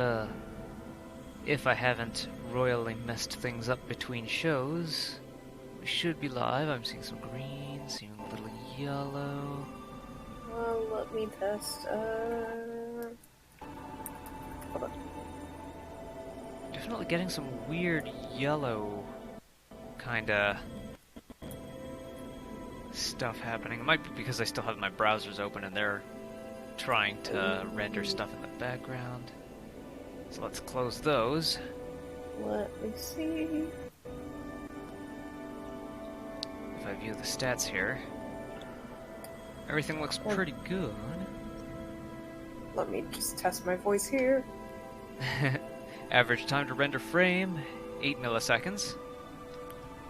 Uh, if I haven't royally messed things up between shows, we should be live. I'm seeing some green, seeing a little yellow. Let me test. Hold on. Definitely getting some weird yellow kinda stuff happening. It might be because I still have my browsers open and they're trying to render stuff in the background. So let's close those. Let me see. If I view the stats here, everything looks pretty good. Let me just test my voice here. Average time to render frame, 8 milliseconds.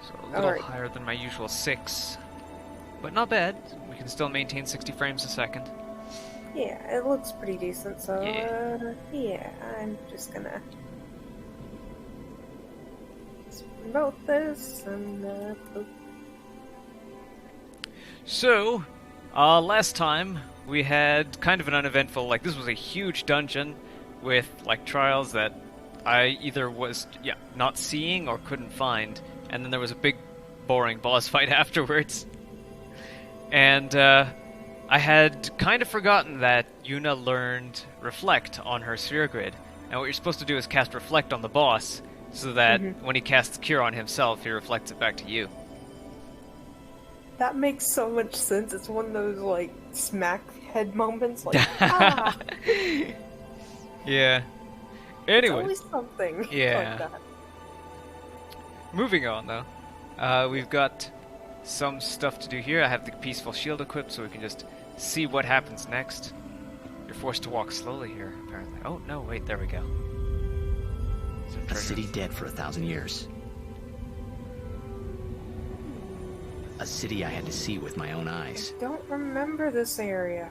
So a little Alright. higher than my usual 6. But not bad. We can still maintain 60 frames a second. Yeah, it looks pretty decent, so, Yeah. I'm just gonna promote this and, So, last time we had kind of an uneventful, this was a huge dungeon with, trials that I either was, not seeing or couldn't find, and then there was a big, boring boss fight afterwards. And, I had kind of forgotten that Yuna learned Reflect on her sphere grid, and what you're supposed to do is cast Reflect on the boss, so that when he casts Cure on himself, he reflects it back to you. that makes so much sense. It's one of those, smack head moments, ah! Yeah. It's Anyway. always something Yeah. like that. Moving on, though. We've got some stuff to do here. I have the Peaceful Shield equipped, so we can just see what happens next. You're forced to walk slowly here, apparently. Oh, no, wait, there we go. A city dead for 1,000 years. A city I had to see with my own eyes. Don't remember this area.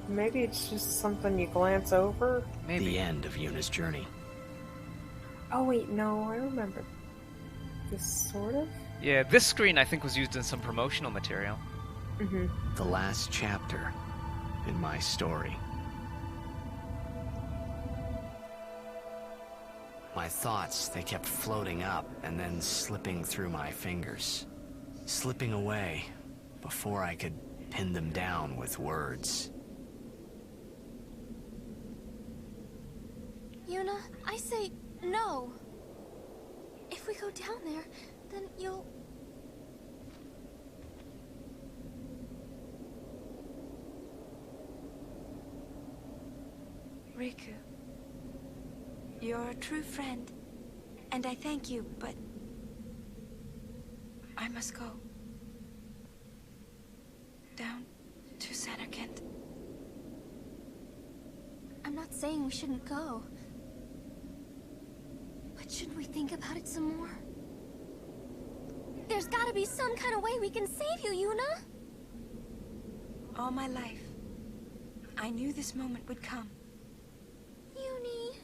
Maybe it's just something you glance over. Maybe. The end of Yuna's journey. Oh wait, no, I remember. This sort of? Yeah, this screen I think was used in some promotional material. Mm-hmm. The last chapter in my story. My thoughts, they kept floating up and then slipping through my fingers. Slipping away before I could pin them down with words. Yuna, I say no. If we go down there, then you'll... Riku, you're a true friend, and I thank you, but I must go. Down to Samarkand. I'm not saying we shouldn't go. But shouldn't we think about it some more? There's gotta be some kind of way we can save you, Yuna! All my life, I knew this moment would come. Yuni...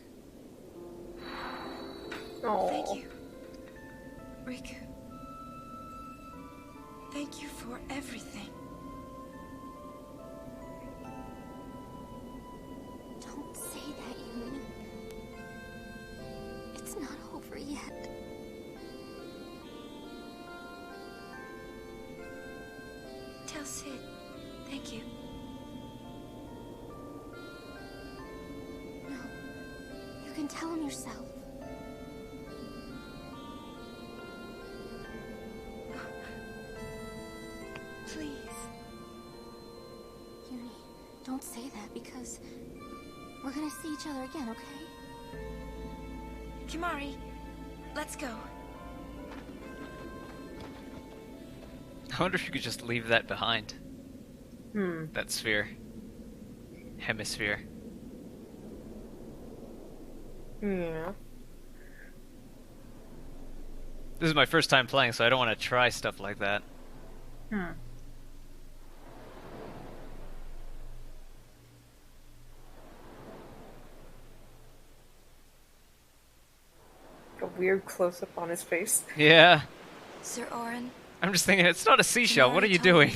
Oh. Thank you, Riku. Thank you for everything. Don't say that, Yuni. It's not over yet. Tell Sid, thank you. No. You can tell him yourself. Please. Yuni, don't say that because we're gonna see each other again, okay? Kimari, let's go. I wonder if you could just leave that behind. That sphere. Hemisphere. Yeah. This is my first time playing, so I don't want to try stuff like that. A weird close-up on his face. Yeah. Sir Orin, I'm just thinking, it's not a seashell. What are Kimari you told me.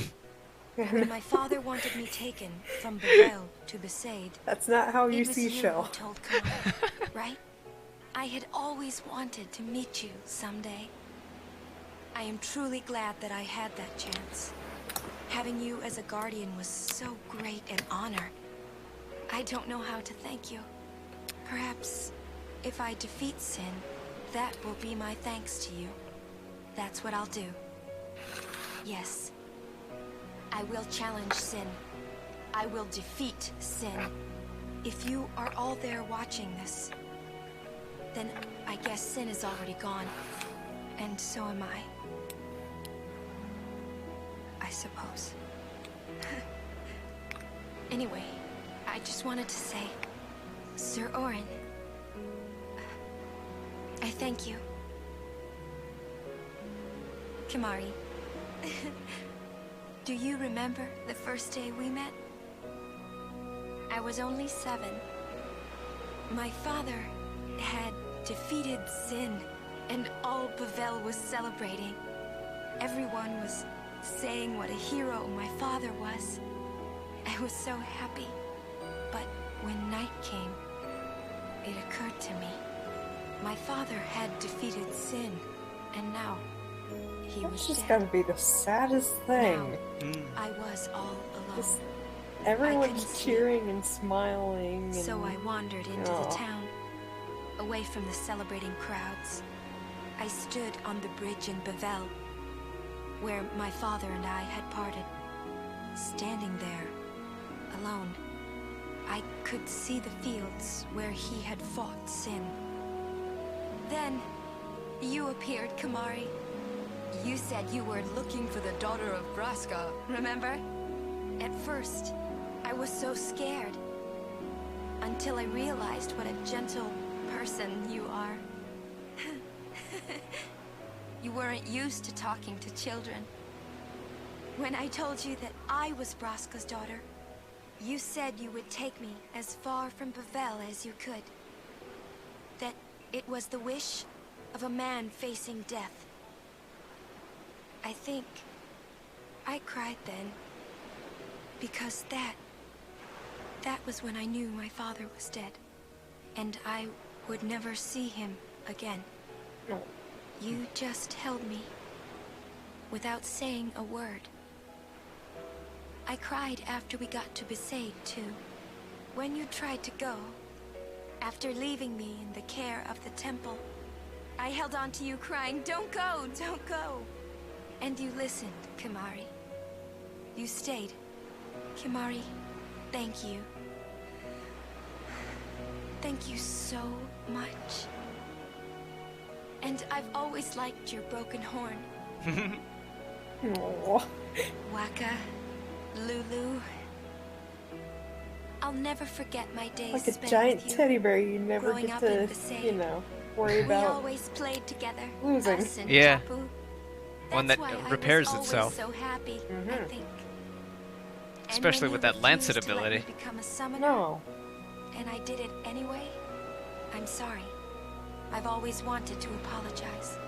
doing? when my father wanted me taken from Bevel to Besaid, That's not how you it was see you Shell. who told Kamala, right? I had always wanted to meet you someday. I am truly glad that I had that chance. Having you as a guardian was so great an honor. I don't know how to thank you. Perhaps if I defeat Sin, that will be my thanks to you. That's what I'll do. Yes. I will challenge Sin. I will defeat Sin. If you are all there watching this, then I guess Sin is already gone. And so am I. I suppose. Anyway, I just wanted to say, Sir Orin, I thank you. Kimari, do you remember the first day we met? I was only 7. My father had defeated Sin, and all Bevel was celebrating. Everyone was saying what a hero my father was. I was so happy. But when night came, it occurred to me. My father had defeated Sin, and now he was That's just dead. gotta be the saddest thing. Now, I was all alone. Just I everyone's couldn't cheering and smiling. And... So I wandered into Aw. the town, away from the celebrating crowds. I stood on the bridge in Bevel, where my father and I had parted. Standing there, alone, I could see the fields where he had fought Sin. Then, you appeared, Kamari. You said you were looking for the daughter of Braska, remember? At first, I was so scared. Until I realized what a gentle person you are. You weren't used to talking to children. When I told you that I was Braska's daughter, you said you would take me as far from Bevel as you could. That it was the wish of a man facing death. I think I cried then, because that was when I knew my father was dead, and I would never see him again. No. You just held me, without saying a word. I cried after we got to Besaid, too. When you tried to go, after leaving me in the care of the temple, I held on to you crying, "Don't go, don't go." And you listened, Kimari. You stayed. Kimari, thank you. Thank you so much. And I've always liked your broken horn. Aw. Waka, Lulu. I'll never forget my days Like a spent giant with you. teddy bear you never growing get up in to, Besaid. worry We about. always played together. losing. Us and Yeah. Tapu. One That's that why I repairs was always itself. so happy, I Mhm. think. And Especially when with you that Lancet refused to let me ability. become a summoner, No. and I did it anyway, I'm sorry. I've always wanted to apologize.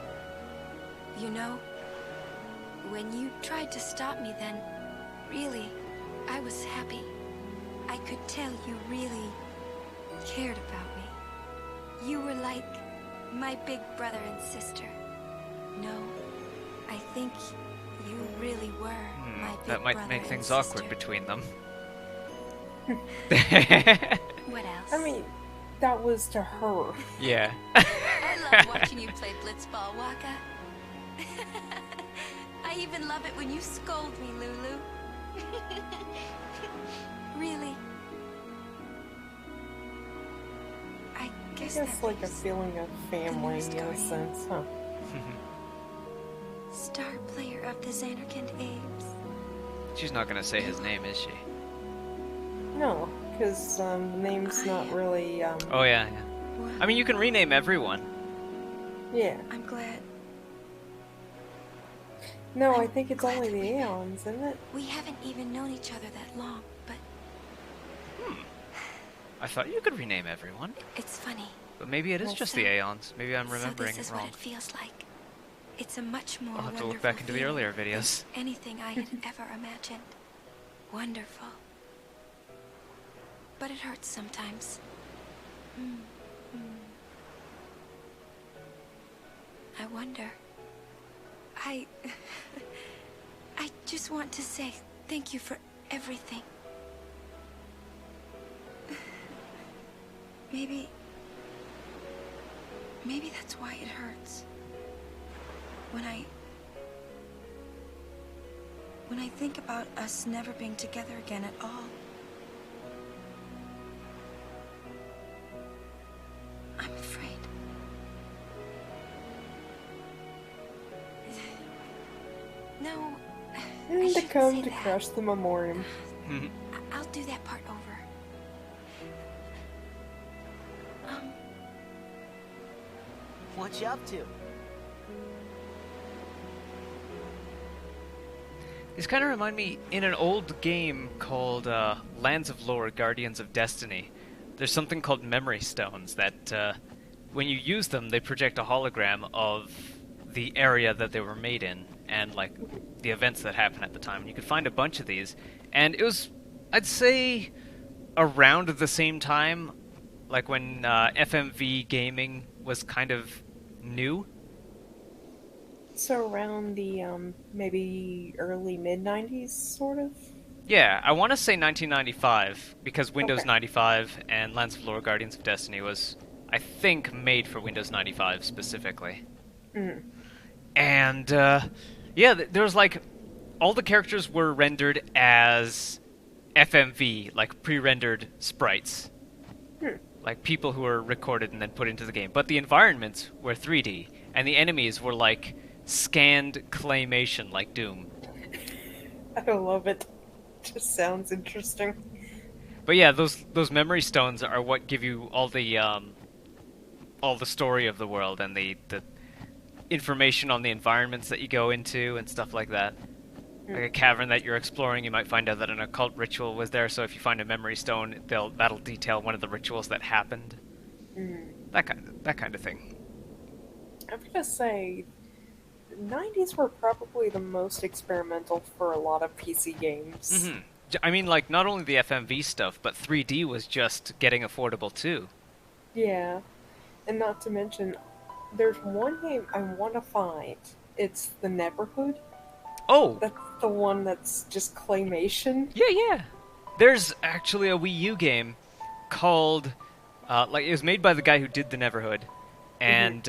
You know, when you tried to stop me then, really, I was happy. I could tell you really cared about me. You were like my big brother and sister. No, I think you really were my big That might brother make and things sister. awkward between them. What else? I mean, that was to her. Yeah. I love watching you play blitzball, Waka. I even love it when you scold me, Lulu. Really? I guess It's that like a leaves feeling of family newest in a guardian. sense, huh? Star player of the Xanarkand Apes. She's not gonna say his name, is she? No, because the name's not really, Oh yeah, yeah. Well, I mean, you can rename everyone. yeah. I'm glad. No, I I'm think it's glad only that the we met. Aeons, isn't it? We haven't even known each other that long, but I thought you could rename everyone, it's funny. but maybe it is Well, just so- the Aeons. Maybe I'm remembering so this is wrong. what it feels like. It's a much more I'll have to wonderful look back into the feeling earlier than videos. anything I had ever imagined. wonderful. But it hurts sometimes. I wonder. I just want to say thank you for everything. Maybe that's why it hurts. When I think about us never being together again at all. I'm afraid. No, I And to shouldn't come say to that. crush the memoriam. I'll do that part over. What you up to? These kind of remind me, in an old game called Lands of Lore, Guardians of Destiny, there's something called memory stones that, when you use them, they project a hologram of the area that they were made in, and, like, the events that happened at the time. And you could find a bunch of these, and it was, I'd say, around the same time, like when FMV gaming was kind of new. So around the maybe early mid-90s, sort of. Yeah, I want to say 1995, because Windows Okay. 95 and Lands of Lore Guardians of Destiny was, I think, made for Windows 95 specifically. Mm. And, yeah, there was, like, all the characters were rendered as FMV, like, pre-rendered sprites. Like, people who were recorded and then put into the game. But the environments were 3D, and the enemies were, like, scanned claymation, like Doom. I love it. Just sounds interesting. But yeah, those memory stones are what give you all the story of the world and the information on the environments that you go into and stuff like that. Like a cavern that you're exploring, you might find out that an occult ritual was there. So if you find a memory stone, that'll detail one of the rituals that happened. That kind of thing. I'm gonna say, the 90s were probably the most experimental for a lot of PC games. I mean, like, not only the FMV stuff, but 3D was just getting affordable too. Yeah, and not to mention, there's one game I want to find. It's The Neverhood. Oh, That's the one that's just claymation. yeah. There's actually a Wii U game called, like, it was made by the guy who did The Neverhood, and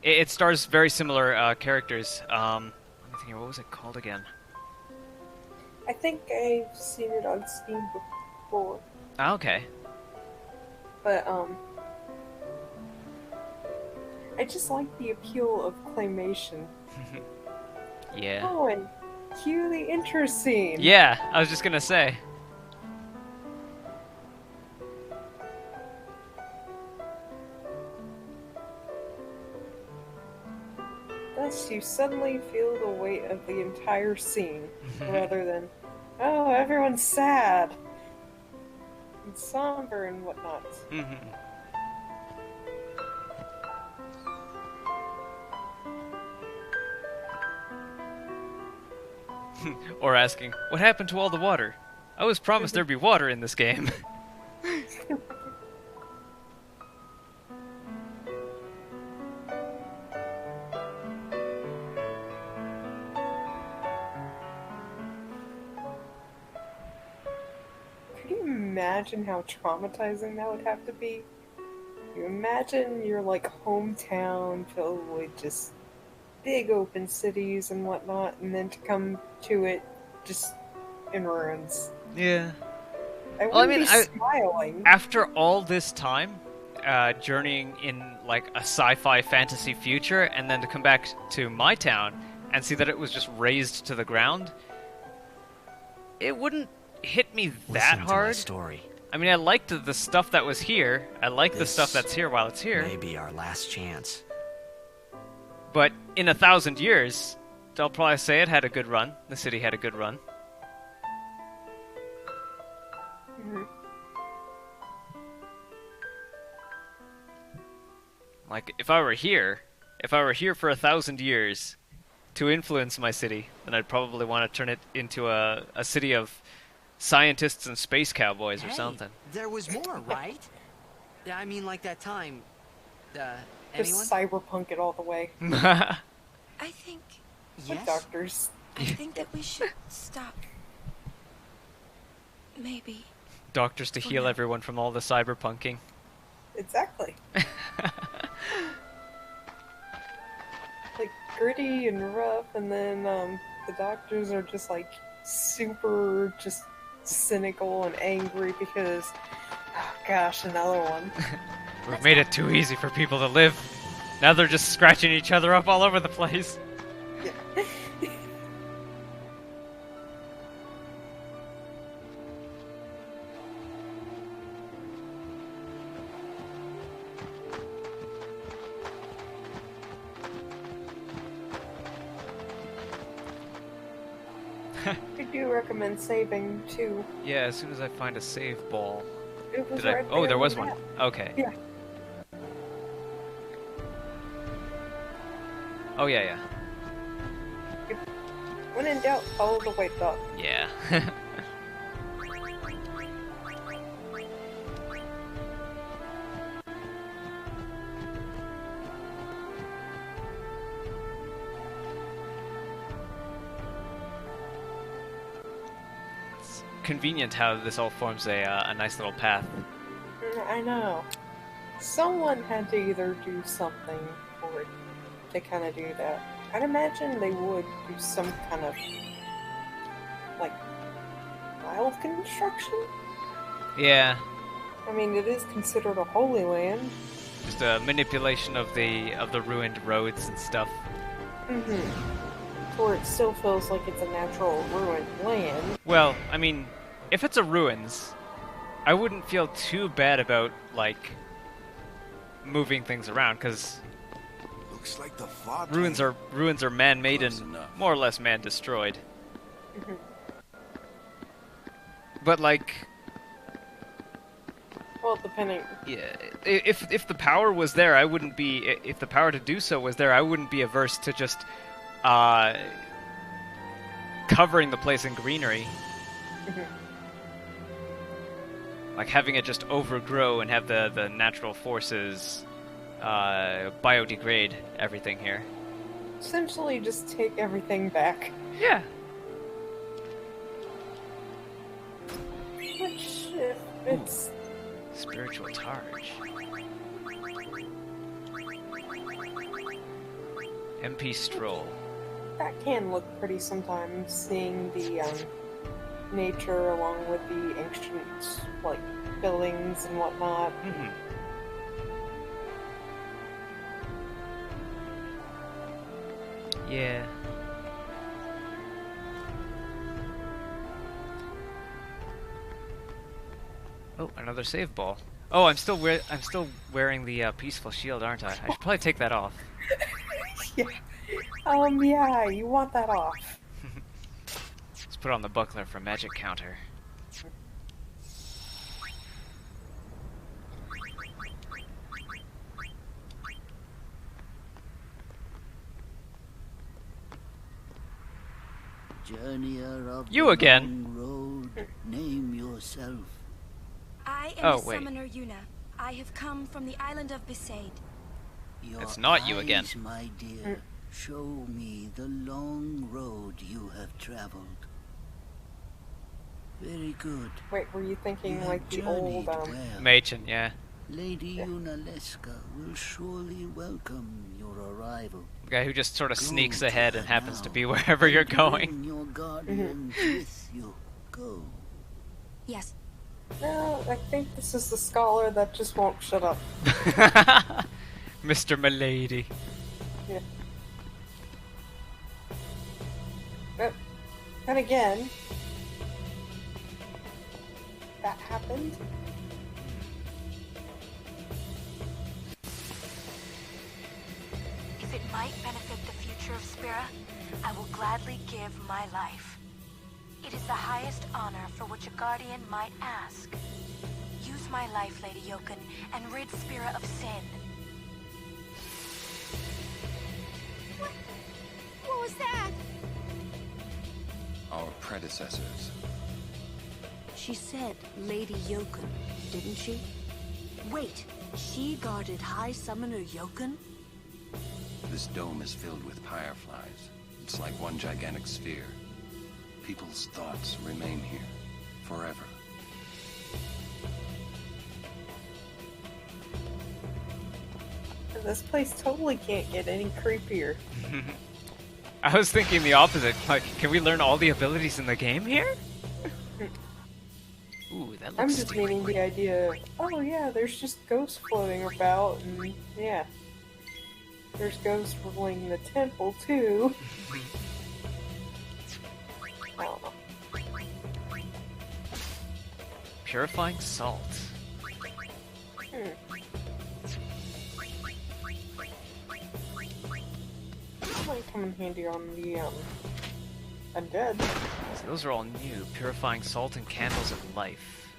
it stars very similar characters. Let me think here, what was it called again? I think I've seen it on Steam before, Ah, okay. but I just like the appeal of claymation. Yeah. Oh, and cue the intro scene. Yeah, I was just gonna say. Thus, you suddenly feel the weight of the entire scene, rather than, oh, everyone's sad and somber and whatnot. Or asking, what happened to all the water? I was promised there'd be water in this game. Could you imagine how traumatizing that would have to be? You imagine your, like, hometown filled with just big open cities and whatnot, and then to come to it just in ruins. Yeah. I Well, I wouldn't mean, be smiling. After all this time, journeying in, like, a sci-fi fantasy future, and then to come back to my town and see that it was just razed to the ground, it wouldn't hit me that Listen to my hard. story. I mean, I liked the stuff that was here. I like the This stuff that's here while it's here. May be our last chance. But in 1,000 years, they'll probably say it had a good run. The city had a good run. Mhm. Like, if I were here for 1,000 years to influence my city, then I'd probably want to turn it into a city of scientists and space cowboys or Hey, something. there was more, right? I mean, like that time. Just Anyone? cyberpunk it all the way. I think... Like Yes. doctors. I think that we should stop. Maybe. Doctors to heal everyone from all the cyberpunking. Exactly. Like gritty and rough, and then the doctors are just like super just cynical and angry because, oh gosh, another one. We've made it too easy for people to live. Now they're just scratching each other up all over the place. Yeah. I do recommend saving too. Yeah, as soon as I find a save ball. It was Did I? right Oh, there on was the one. map. Okay. Yeah. Oh yeah, yeah. When in doubt, follow the white dot. Yeah. It's convenient how this all forms a nice little path. I know. Someone had to either do something for it to kind of do that. I'd imagine they would do some kind of, like, wild construction? Yeah. I mean, it is considered a holy land. Just a manipulation of the ruined roads and stuff. Mm-hmm. Where it still feels like it's a natural ruined land. Well, I mean, if it's a ruins, I wouldn't feel too bad about, like, moving things around, because Looks like the fog ruins are man-made Close and enough. more or less man-destroyed. Mhm. But, like, Well, depending. yeah, if the power was there, I wouldn't be. If the power to do so was there, I wouldn't be averse to just covering the place in greenery, Mhm. like having it just overgrow and have the natural forces biodegrade everything here. Essentially, just take everything back. Yeah. Which, if it's. Spiritual charge. MP Stroll. That can look pretty sometimes, seeing the nature along with the ancient, like, buildings and whatnot. Mm-hmm. Yeah. Oh, another save ball. Oh, I'm still wearing the peaceful shield, aren't I? I should probably take that off. Yeah. Yeah, you want that off. Let's put on the buckler for magic counter. Journeyer of You the again. long road, name yourself. I am Oh, the wait. summoner Yuna. I have come from the island of Besaid. Your It's not you again. eyes, my dear, show me the long road you have traveled. Very good. Wait, were you thinking You like have the old, journeyed well. Machen, yeah. Lady Yunaleska will surely welcome your arrival. The guy who just sort of Go sneaks to ahead her and happens to now, be wherever you're and going. bring your guardians with you. Go. Yes. No, I think this is the scholar that just won't shut up. Mr. Milady. Yeah. But then again, that happened. If it might benefit the future of Spira, I will gladly give my life. It is the highest honor for which a guardian might ask. Use my life, Lady Yoken, and rid Spira of sin. What was that? Our predecessors. She said Lady Yokun, didn't she? Wait, she guarded High Summoner Yokun? This dome is filled with fireflies. It's like one gigantic sphere. People's thoughts remain here, forever. This place totally can't get any creepier. I was thinking the opposite. Like, can we learn all the abilities in the game here? Ooh, that looks I'm just stupid. meaning the idea, oh yeah, there's just ghosts floating about, and yeah. There's ghosts ruling the temple, too. I don't know. Purifying salt. Might come in handy on the, undead. So those are all new. Purifying salt and candles of life.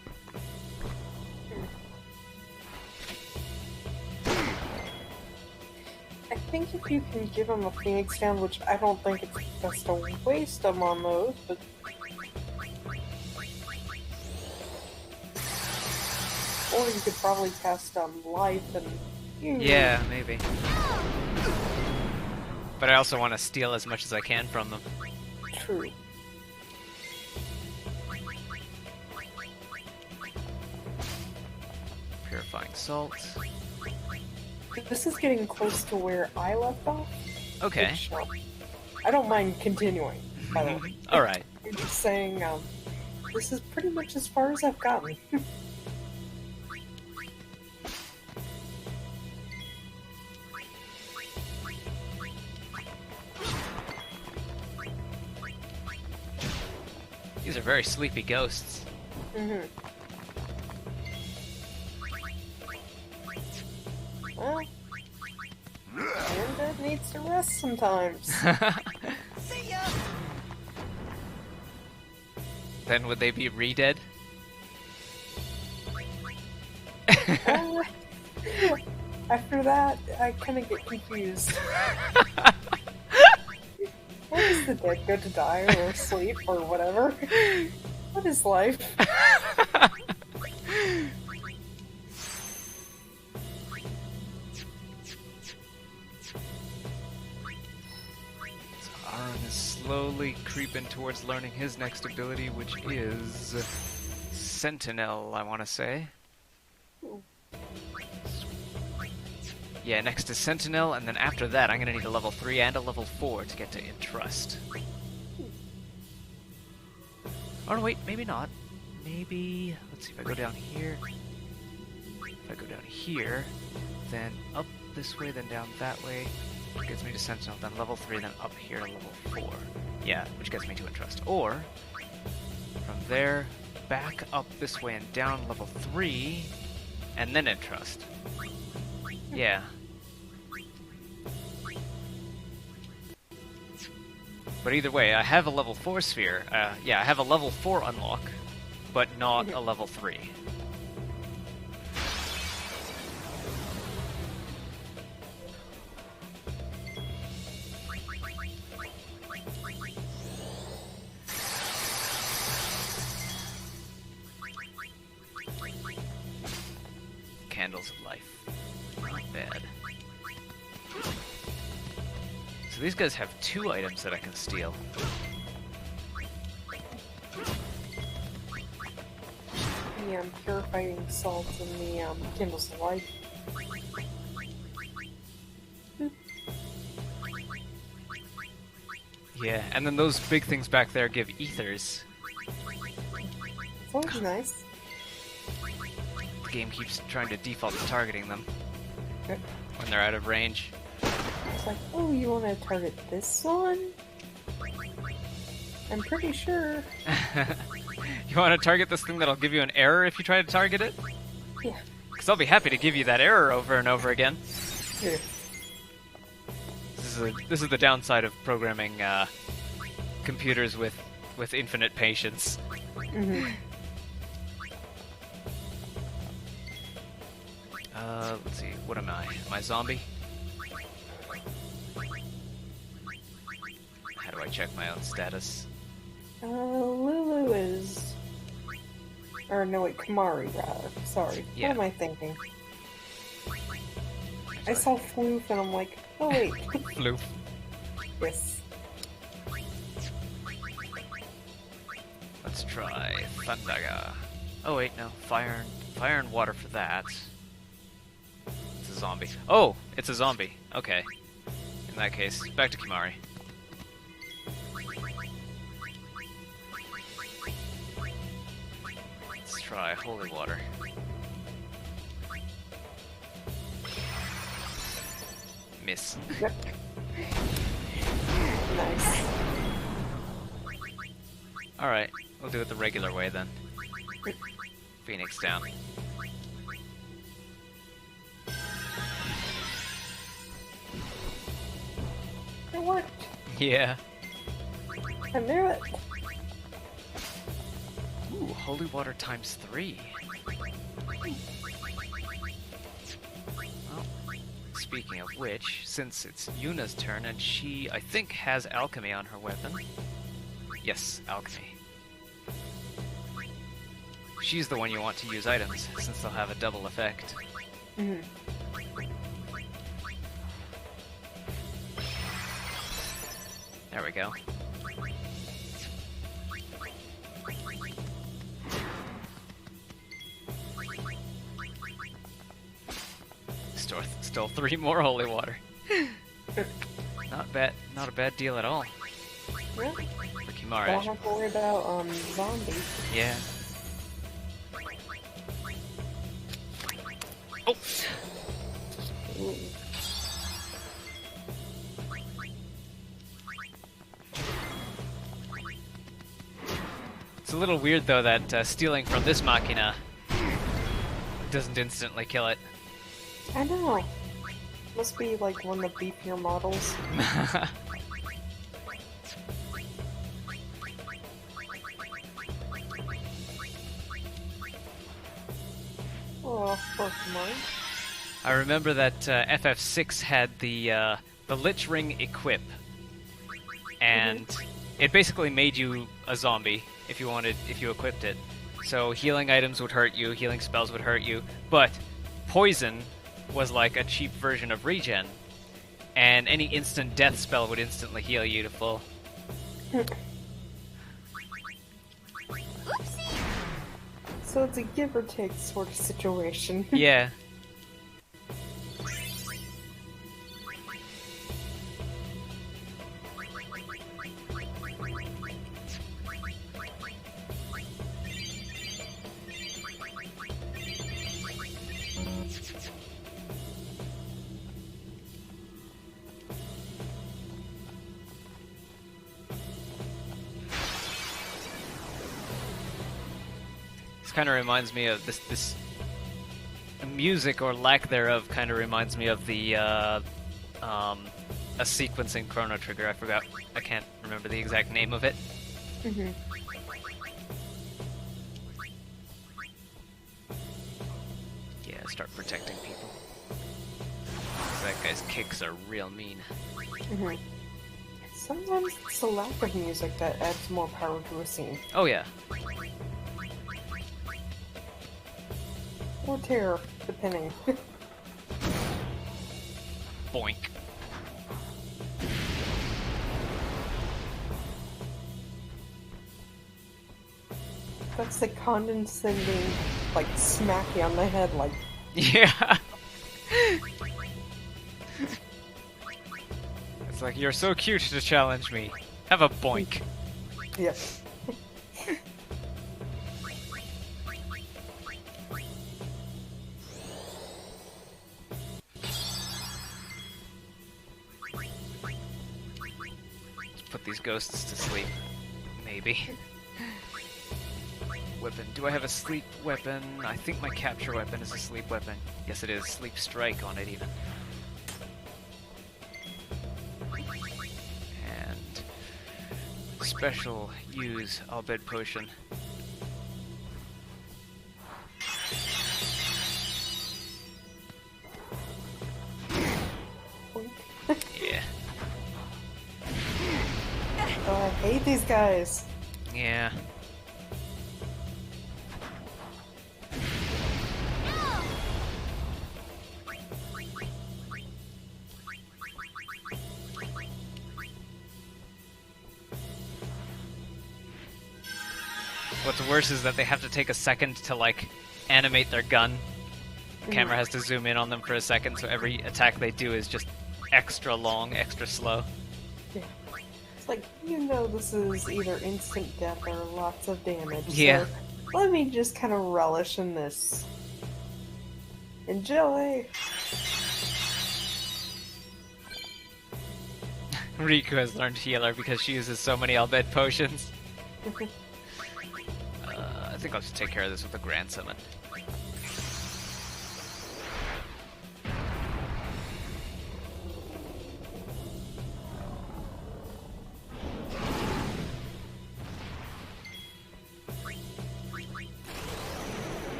I think if you can give them a phoenix down, which I don't think it's best to waste them on those, but... Or you could probably cast life and... Yeah, maybe. But I also want to steal as much as I can from them. True. Purifying salt. This is getting close to where I left off. Okay. Which, I don't mind continuing, by the way. Alright. I'm just saying, this is pretty much as far as I've gotten. These are very sleepy ghosts. Mm-hmm. Well, Undead needs to rest sometimes. See ya! Then would they be re-dead? After that, I kind of get confused. Where is the dead go to die or sleep or whatever? What is life? Aaron is slowly creeping towards learning his next ability, which is Sentinel, I want to say. Yeah, next is Sentinel, and then after that I'm going to need a level 3 and a level 4 to get to Entrust. Oh no, wait, maybe not. Maybe... let's see, if I go down here... If I go down here, then up this way, then down that way, which gets me to Sentinel, then level 3, then up here to level 4. Yeah, which gets me to Entrust. Or, from there, back up this way and down level 3, and then Entrust. Yeah. But either way, I have a level 4 sphere. Yeah, I have a level 4 unlock, but not a level 3. Candles of life. Not bad. So these guys have 2 items that I can steal. The purifying salt and the candles of life. Yeah, and then those big things back there give ethers. It's always nice. The game keeps trying to default to targeting them when they're out of range. It's like, oh, you want to target this one? I'm pretty sure. You want to target this thing that'll give you an error if you try to target it? Yeah. Because I'll be happy to give you that error over and over again. Yeah. This is the downside of programming computers with infinite patience. Mm-hmm. Let's see, what am I? Am I zombie? How do I check my own status? Lulu is Or no, wait, Kamari, rather. Sorry. Yeah. What am I thinking? I saw Floof and I'm like, oh wait. Floof. Yes. Let's try Thundaga. Oh wait, no. Fire and water for that. It's a zombie. Oh! It's a zombie. Okay. In that case, back to Kimari. Let's try holy water. Miss. Yep. Nice. Alright, we'll do it the regular way then. Phoenix down. It worked. Yeah. I knew it. Ooh, holy water times 3. Well, speaking of which, since it's Yuna's turn and she, I think, has alchemy on her weapon. Yes, alchemy. She's the one you want to use items, since they'll have a double effect. Mm-hmm. There we go. Still 3 more holy water. Not a bad deal at all. Really? For Kimara. Don't have to worry about zombies. Yeah. Oh! Ooh. It's a little weird though that stealing from this machina doesn't instantly kill it. I know. Must be like one of the beefier models. Oh, poor Kamari. I remember that FF6 had the Lich Ring equip, and it basically made you a zombie if you equipped it. So healing items would hurt you, healing spells would hurt you, but poison was like a cheap version of regen, and any instant death spell would instantly heal you to full. So it's a give or take sort of situation. Yeah. Kind of reminds me of this music or lack thereof. Kind of reminds me of the a sequence in Chrono Trigger. I can't remember the exact name of it. Mm-hmm. Yeah, start protecting people. That guy's kicks are real mean. Mm-hmm. Sometimes it's the lack of music that adds more power to a scene. Oh yeah. Or terror, depending. Boink. That's the condescending, like, smacky on the head, like... Yeah. It's like, you're so cute to challenge me. Have a boink. Yep. Put these ghosts to sleep. Maybe. Weapon. Do I have a sleep weapon? I think my capture weapon is a sleep weapon. Yes, it is. Sleep strike on it, even. And special use All Bed Potion. Yeah. Oh, I hate these guys. Yeah. What's worse is that they have to take a second to, like, animate their gun. The camera has to zoom in on them for a second, so every attack they do is just extra long, extra slow. Yeah. It's like, you know this is either instant death or lots of damage. Yeah. So let me just kind of relish in this. Enjoy! Riku has learned healer because she uses so many I'll-bet potions. I think I'll just take care of this with a Grand Summon.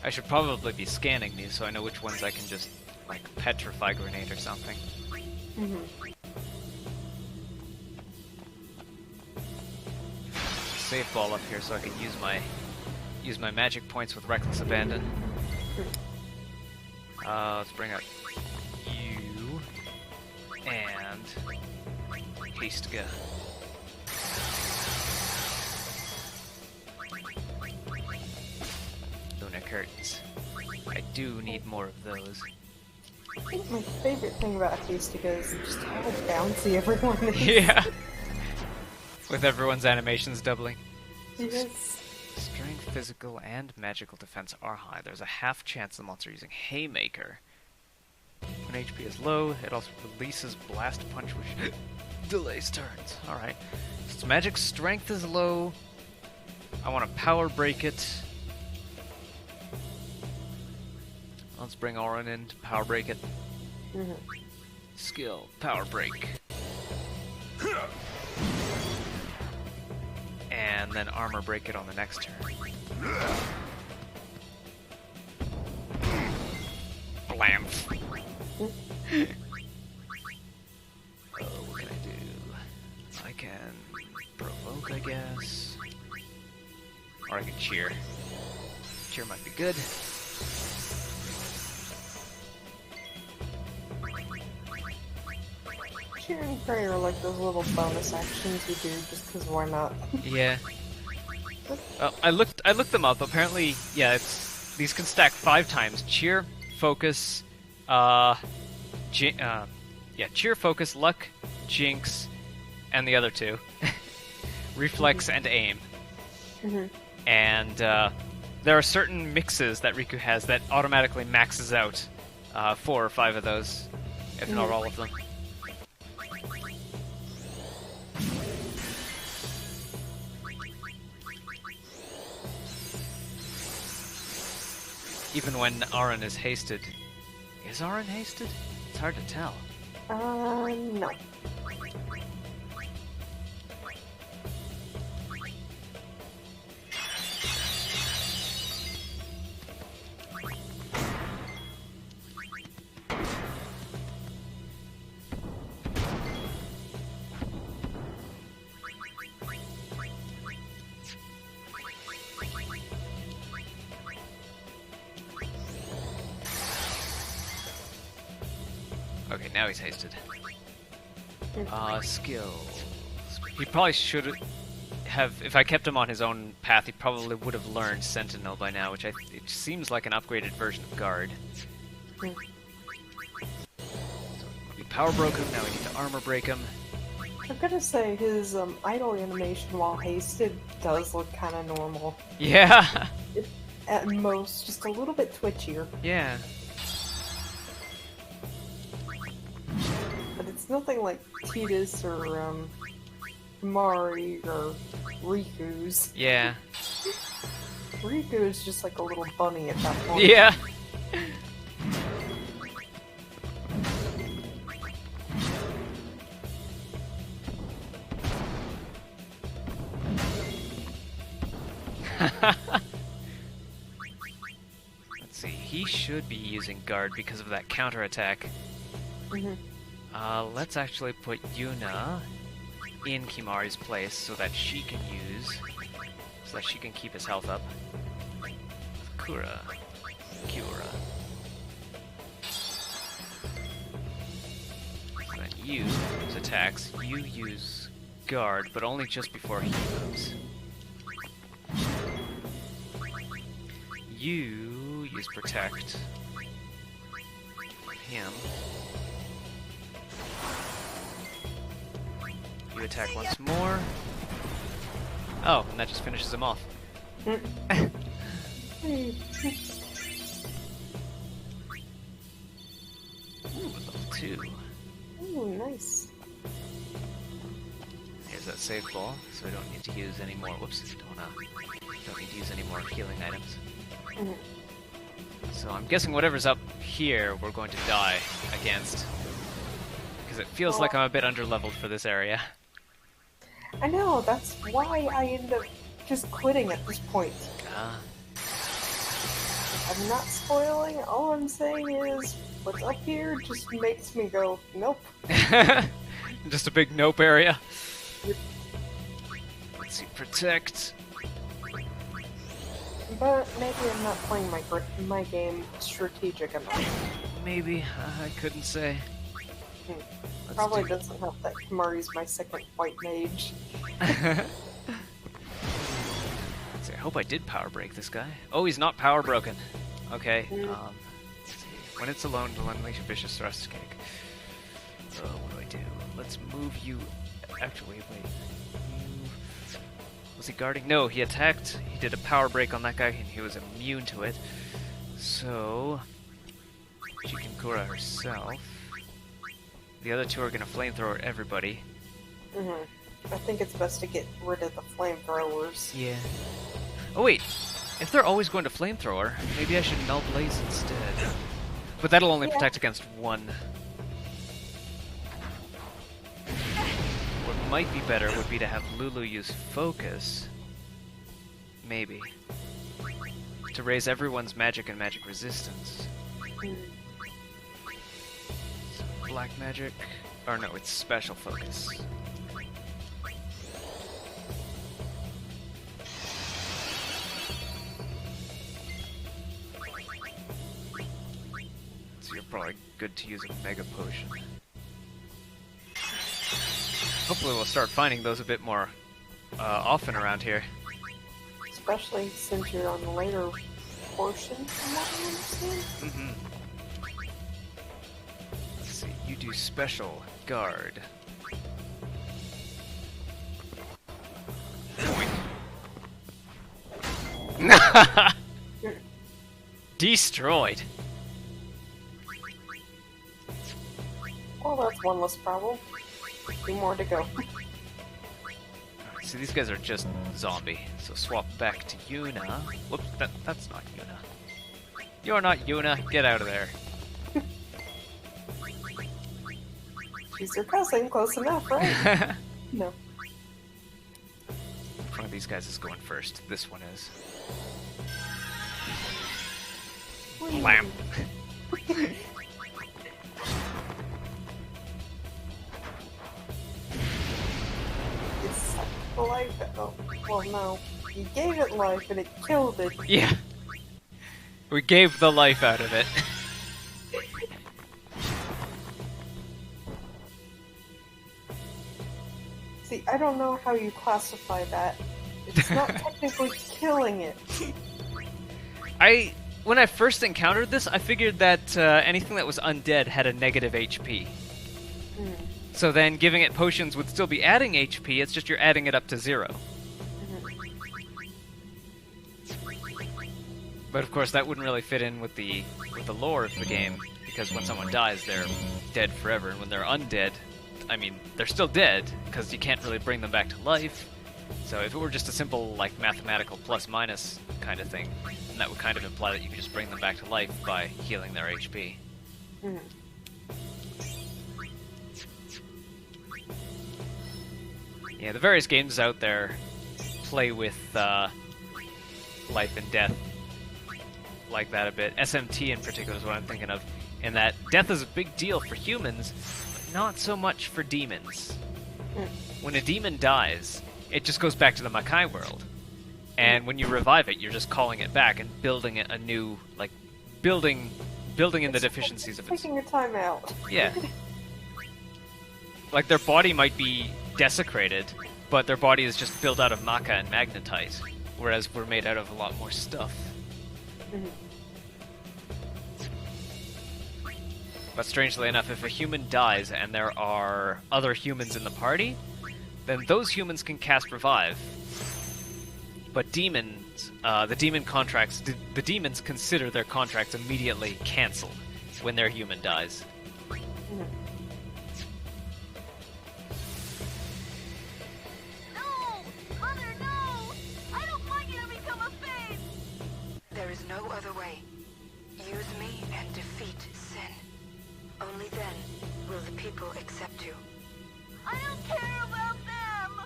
I should probably be scanning these so I know which ones I can just, like, petrify grenade or something. Save ball up here so I can use my magic points with reckless abandon. Let's bring out you and Hastiga. Lunar curtains. I do need more of those. I think my favorite thing about Hastiga is just how bouncy everyone is. Yeah. With everyone's animations doubling. Yes. Strength, physical, and magical defense are high. There's a half chance the monster using Haymaker. When HP is low, it also releases Blast Punch, which delays turns. Alright. So its magic strength is low. I want to power break it. Let's bring Auron in to power break it. Skill, power break. And then armor break it on the next turn. Blam. What can I do? I can provoke, I guess. Or I can cheer. Cheer might be good. Cheer and pray are like those little bonus actions you do just because why not? Yeah. Well, I looked them up. Apparently, yeah, these can stack 5 times. Cheer, focus, cheer, focus, luck, jinx, and the other 2. Reflex and aim. And there are certain mixes that Riku has that automatically maxes out 4 or 5 of those, if not all of them. Even when Auron is hasted. Is Auron hasted? It's hard to tell. No. Okay, now he's hasted. Skills. He probably should have, if I kept him on his own path, he probably would have learned Sentinel by now, which it seems like an upgraded version of Guard. So we power broke him, now we need to armor break him. I've got to say, his idle animation while hasted does look kind of normal. Yeah! At most, just a little bit twitchier. Yeah. But it's nothing like Tidus or Mari or Riku's. Yeah. Riku is just like a little bunny at that point. Yeah! Let's see, he should be using Guard because of that counterattack. Let's actually put Yuna in Kimari's place so that she can keep his health up. Kura. you use attacks, you use guard, but only just before he moves. You use protect. Him. You attack once more. Oh, and that just finishes him off. Ooh, level 2. Ooh, nice. Here's that save ball, so I don't need to use any more. Whoops, don't need to use any more healing items. So I'm guessing whatever's up here, we're going to die against, because it feels like I'm a bit underleveled for this area. I know, that's why I end up just quitting at this point. Ah. I'm not spoiling, all I'm saying is, what's up here just makes me go, nope. Just a big nope area. Let's see, protect. But maybe I'm not playing my game strategic enough. Maybe, I couldn't say. Probably doesn't help that Kamari's my second white mage. I hope I did power break this guy. Oh, he's not power broken. Okay. Let's see. When it's alone, to unleash a vicious thrust kick. What do I do? Let's move you. Actually, wait. Was he guarding? No, he attacked. He did a power break on that guy, and he was immune to it. So she can Kura herself. The other two are gonna flamethrower everybody. I think it's best to get rid of the flamethrowers. Yeah. Oh wait, if they're always going to flamethrower, maybe I should null blaze instead. But that'll only protect against one. What might be better would be to have Lulu use focus. Maybe. To raise everyone's magic and magic resistance. So black magic. Or no, it's special focus. So you're probably good to use a mega potion. Hopefully we'll start finding those a bit more often around here. Especially since you're on the later portion, from what I understand. Let's see, you do special guard. Destroyed. Well, that's one less problem. 2 more to go. So these guys are just zombie. So swap back to Yuna. Whoops, that's not Yuna. You're not Yuna. Get out of there. She's your cousin, close lamp, right? No. One of these guys is going first. This one is. Lamp. It sucked the life. Oh, well, no. You gave it life and it killed it. Yeah. We gave the life out of it. See, I don't know how you classify that. It's not technically killing it. When I first encountered this, I figured that anything that was undead had a negative HP. So then giving it potions would still be adding HP, it's just you're adding it up to 0. But of course that wouldn't really fit in with the lore of the game, because when someone dies, they're dead forever, and when they're undead, I mean, they're still dead, because you can't really bring them back to life. So if it were just a simple, like, mathematical plus-minus kind of thing, then that would kind of imply that you could just bring them back to life by healing their HP. Yeah, the various games out there play with life and death like that a bit. SMT in particular is what I'm thinking of, in that death is a big deal for humans, but not so much for demons. When a demon dies, it just goes back to the Makai world. And when you revive it, you're just calling it back and building it anew, like, building in the deficiencies of it. Taking your time out. Yeah. like their body might be desecrated, but their body is just built out of maca and magnetite, whereas we're made out of a lot more stuff. But strangely enough, if a human dies and there are other humans in the party, then those humans can cast Revive. But demons, the demons consider their contracts immediately cancelled when their human dies. No! Mother, no! I don't want you to become a Faith! There is no other way. Use me and defeat sin. Only then will the people accept you. I don't care about them!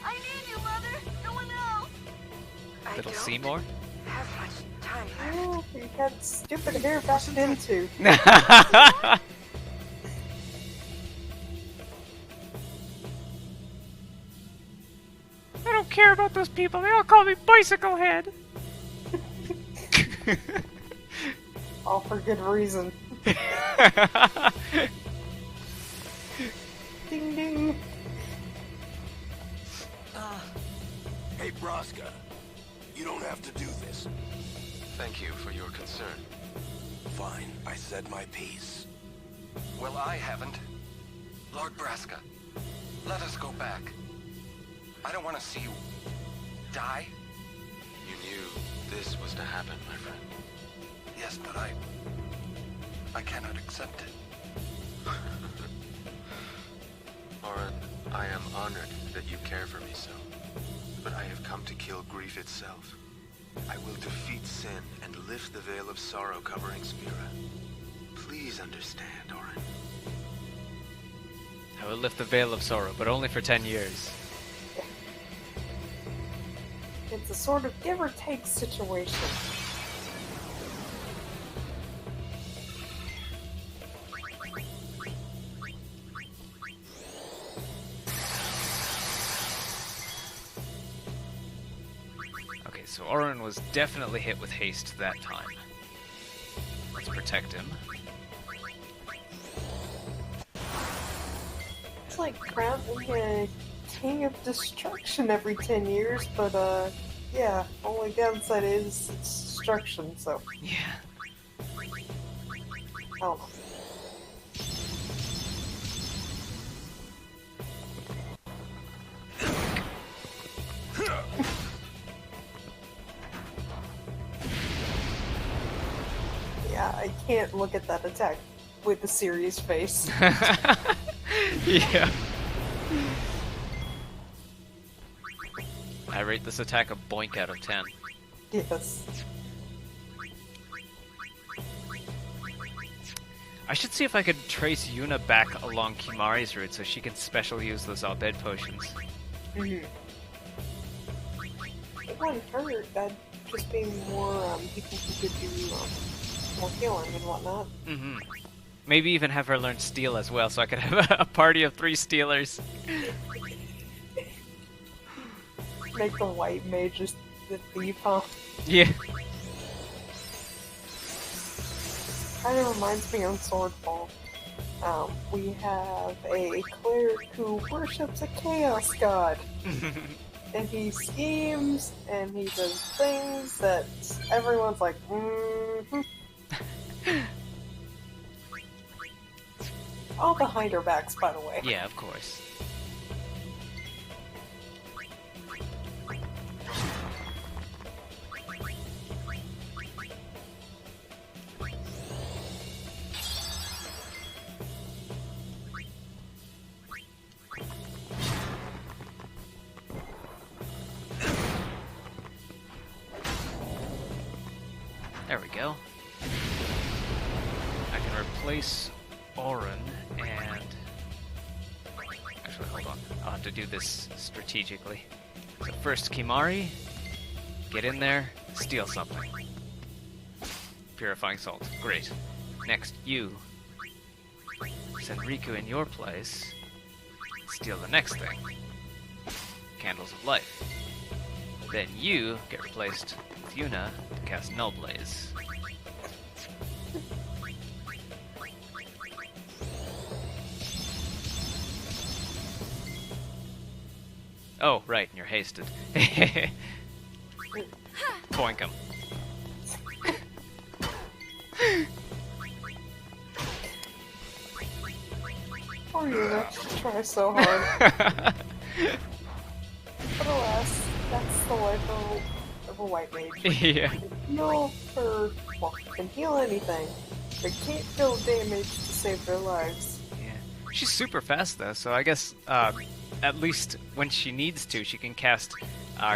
I need you, Mother! No one else! I Little don't Seymour? have much time left. Oh, you got stupid hair back into. I don't care about those people. They all call me Bicycle Head. All for good reason. Ding ding. Hey, Braska. You don't have to do this. Thank you for your concern. Fine, I said my piece. Well, I haven't. Lord Braska, let us go back. I don't want to see you die. You knew this was to happen, my friend. Yes, but I cannot accept it. Oren, I am honored that you care for me so. But I have come to kill grief itself. I will defeat sin and lift the veil of sorrow covering Spira. Please understand, Oren. I will lift the veil of sorrow, but only for 10 years. It's a sort of give or take situation. Okay, so Oren was definitely hit with haste that time. Let's protect him. It's like crowning a king of destruction every 10 years, but yeah, only downside is it's destruction, so Yeah. I don't know. Yeah, I can't look at that attack with a serious face. Yeah. I rate this attack a boink out of 10. Yes. I should see if I could trace Yuna back along Kimari's route so she can special use those Al-Bhed potions. Mm-hmm. It wouldn't hurt, that'd just be more people who could do more healing and whatnot. Mm-hmm. Maybe even have her learn Steel as well, so I could have a party of 3 Stealers. Make the white mages the thief, huh? Yeah. Kinda reminds me on Swordfall. We have a cleric who worships a chaos god. And he schemes, and he does things that everyone's like, mm-hmm. All behind her backs, by the way. Yeah, of course. There we go. I can replace Oren and... Actually, hold on. I'll have to do this strategically. So first, Kimari. Get in there, steal something. Purifying Salt. Great. Next, you. Send Riku in your place. Steal the next thing. Candles of Life. Then you get replaced with Yuna to cast Null Blaze. Oh, right, and you're hasted. Boink him. Poor you, try so hard. But alas, that's the life of a white mage. Yeah. Heal or, well, can heal anything. They can't deal damage to save their lives. Yeah. She's super fast though, so I guess at least when she needs to, she can cast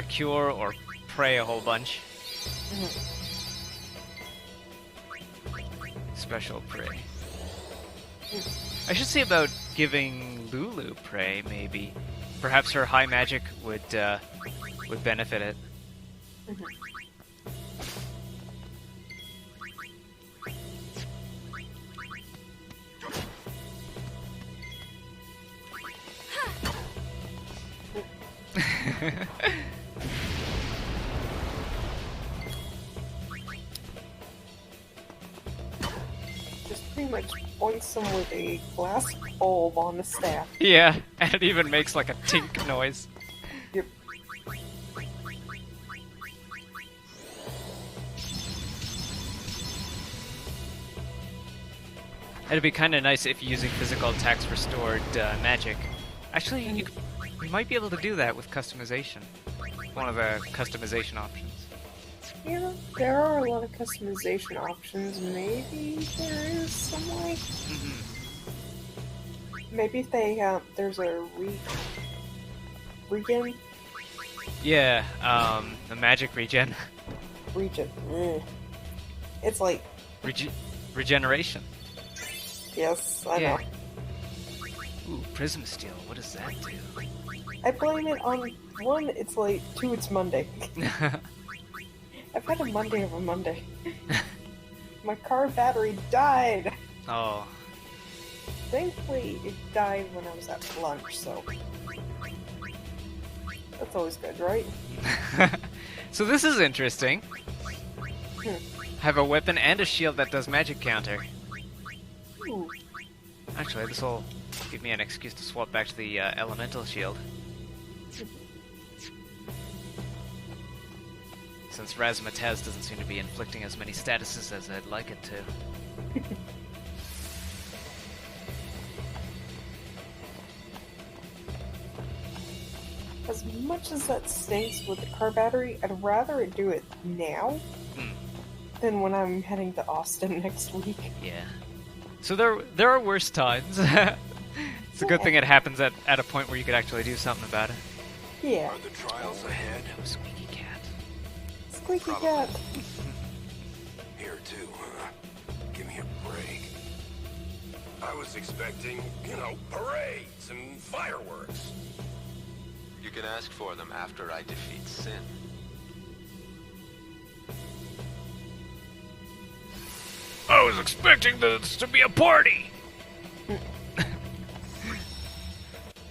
Cure or Pray a whole bunch. Special Pray. I should see about giving Lulu Pray, maybe. Perhaps her high magic would benefit it. Just pretty much boinks them with a glass bulb on the staff. Yeah, and it even makes like a tink noise. Yep. It'd be kind of nice if using physical attacks restored magic. Actually, you might be able to do that with customization. One of the customization options. Yeah, there are a lot of customization options. Maybe there is some way. Maybe if they there's a regen. Yeah, the magic regen. Regen. It's like Regeneration. yes, I Yeah. know. Ooh, Prism Steel. What does that do? I blame it on one. It's like two. It's Monday. I've had a Monday of a Monday. My car battery died. Oh. Thankfully, it died when I was at lunch, so that's always good, right? So this is interesting. Have a weapon and a shield that does magic counter. Ooh. Actually, this will give me an excuse to swap back to the elemental shield. Since Razzmatazz doesn't seem to be inflicting as many statuses as I'd like it to. As much as that stinks with the car battery, I'd rather it do it now than when I'm heading to Austin next week. Yeah. So there are worse times. It's a good thing it happens at a point where you could actually do something about it. Yeah. Are the trials ahead? No squeaky cat. Squeaky cat. Here too, huh? Give me a break. I was expecting, parades and fireworks. You can ask for them after I defeat Sin. I was expecting this to be a party!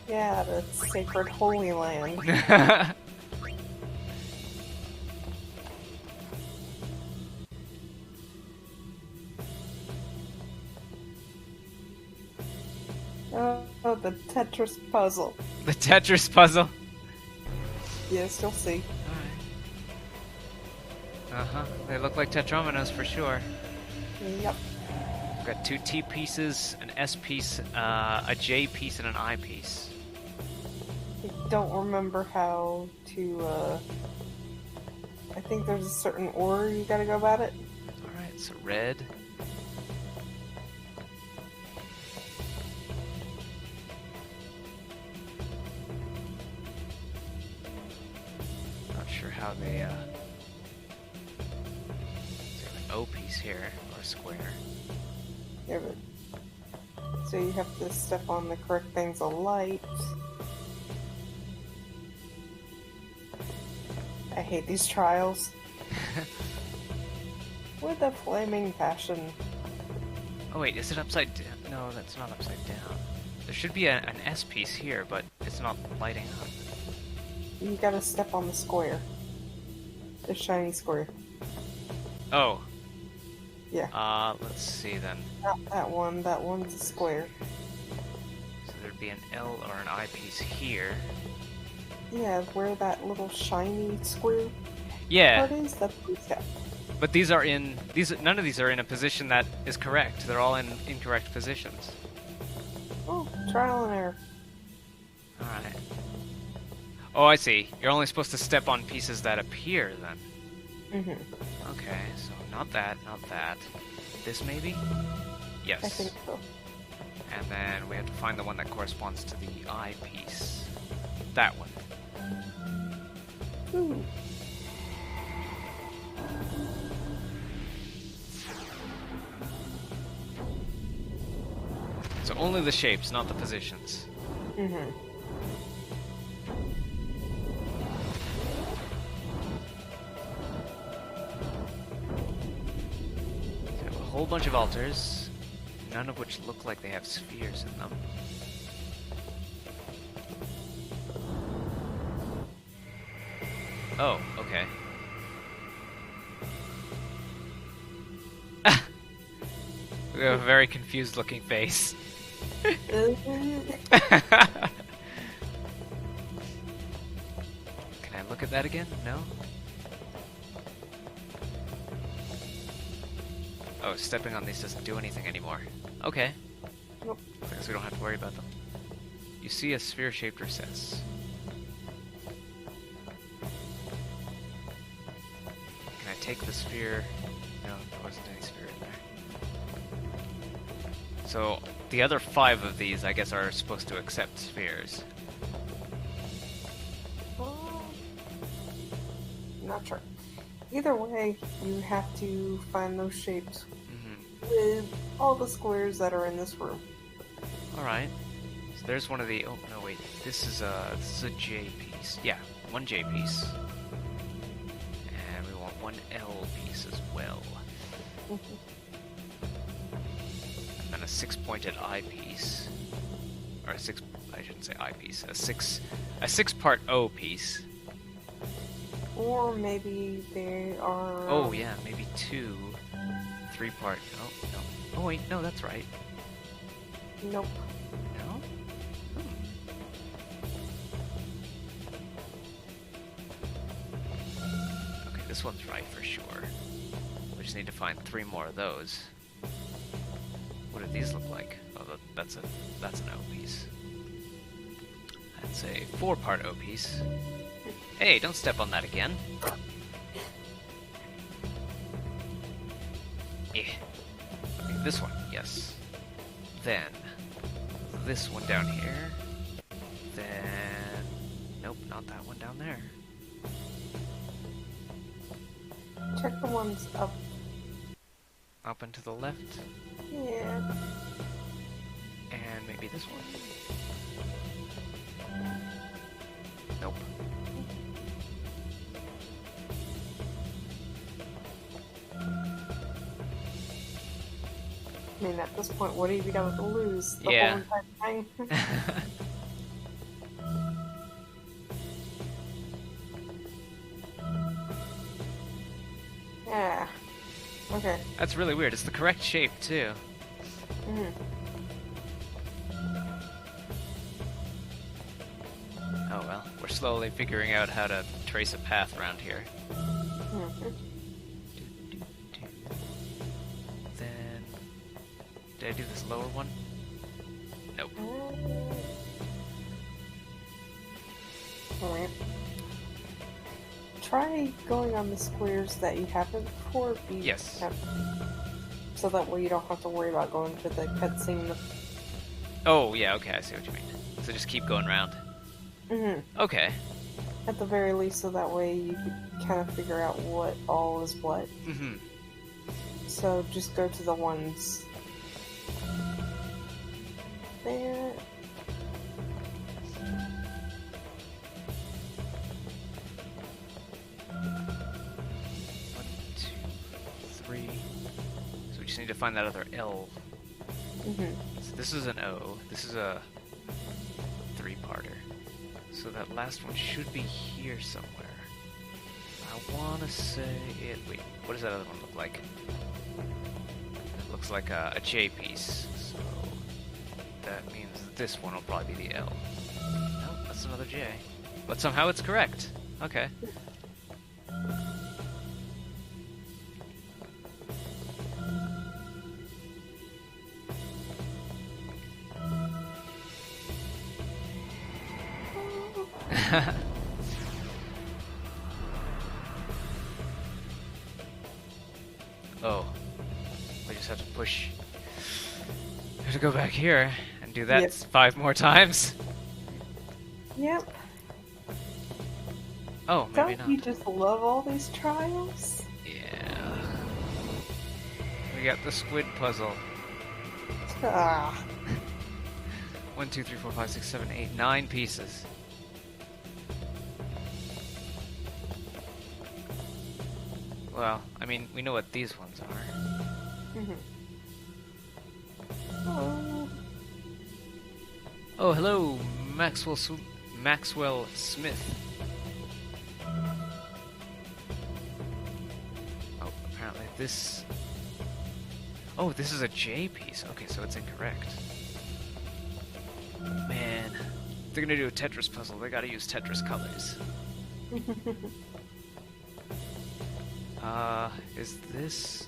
Yeah, the sacred holy land. Oh, the Tetris puzzle. The Tetris puzzle? Yes, you'll see. Uh-huh. They look like Tetrominos for sure. Yep. We've got 2 T pieces, an S piece, a J piece, and an I piece. I don't remember how to, I think there's a certain order you gotta go about it. Alright, so red. Not sure how they, there's an O piece here, or a square. Yeah, but so you have to step on the correct things of light. I hate these trials. With a flaming passion. Oh wait, is it upside down? No, that's not upside down. There should be an S piece here, but it's not lighting up. You gotta step on the square. The shiny square. Oh. Yeah. Let's see then. Not that one. That one's a square. So there'd be an L or an I piece here. Yeah, where that little shiny square Yeah, part is, that's the step. but none of these are in a position that is correct. They're all in incorrect positions. Oh, trial and error. Alright. Oh, I see. You're only supposed to step on pieces that appear, then. Mm-hmm. Okay, so not that, not that. This, maybe? Yes. I think so. And then we have to find the one that corresponds to the eyepiece. That one. Ooh. So only the shapes, not the positions. Mm-hmm. So a whole bunch of altars, none of which look like they have spheres in them. Oh, okay. We have a very confused looking face. Can I look at that again? No? Oh, stepping on these doesn't do anything anymore. Okay. Nope. I guess we don't have to worry about them. You see a sphere-shaped recess. Can I take the sphere? No, there wasn't any sphere in there. So, the other 5 of these, I guess, are supposed to accept spheres. Not sure. Either way, you have to find those shapes Mm-hmm. with all the squares that are in this room. Alright. So there's one of the... Oh, no, wait. This is a J piece. Yeah, one J piece. And we want one L piece as well. Mm-hmm. And then a 6-pointed eyepiece. Or a 6... I shouldn't say eyepiece. A 6-part O piece. Or maybe they are... Oh, yeah, maybe 2 3-part... Oh, no. Oh, wait, no, that's right. Nope. No? Okay, this one's right for sure. We just need to find 3 more of those. What do these look like? Oh, that's an O piece. That's a 4-part O piece. Hey, don't step on that again. Eh. Okay, this one, yes. Then this one down here. Then nope, not that one down there. Check the ones up. Up and to the left. Yeah. And maybe this one. Nope. I mean, at this point, what have you got to lose? The Yeah. whole entire thing? Yeah. Okay. That's really weird. It's the correct shape too. Mm. Oh well, we're slowly figuring out how to trace a path around here. Mhm. Then did I do this lower one? Nope. Alright. Try going on the squares that you haven't before. If you Yes. have- so that way you don't have to worry about going to the cutscene. Oh yeah, okay, I see what you mean. So just keep going around. Mm-hmm. Okay. At the very least, so that way you can kind of figure out what all is what. Mm-hmm. So just go to the ones there. One, two, three. So we just need to find that other L. Mm-hmm. So this is an O. This is a 3-parter. So that last one should be here somewhere. I wanna say it. Wait, what does that other one look like? It looks like a J piece. So that means that this one will probably be the L. Nope, that's another J. but somehow it's correct. Okay. Oh. I just have to push. I have to go back here and do that Yep. 5 more times. Yep. Oh, maybe Don't not. you just love all these trials? Yeah. We got the squid puzzle. Ah. 1, 2, 3, 4, 5, 6, 7, 8, 9 pieces. Well, I mean, we know what these ones are. Mhm. Oh. Oh, hello, Maxwell Smith. Oh, apparently this... Oh, this is a J piece. Okay, so it's incorrect. Man, if they're gonna do a Tetris puzzle, they gotta use Tetris colors. Is this...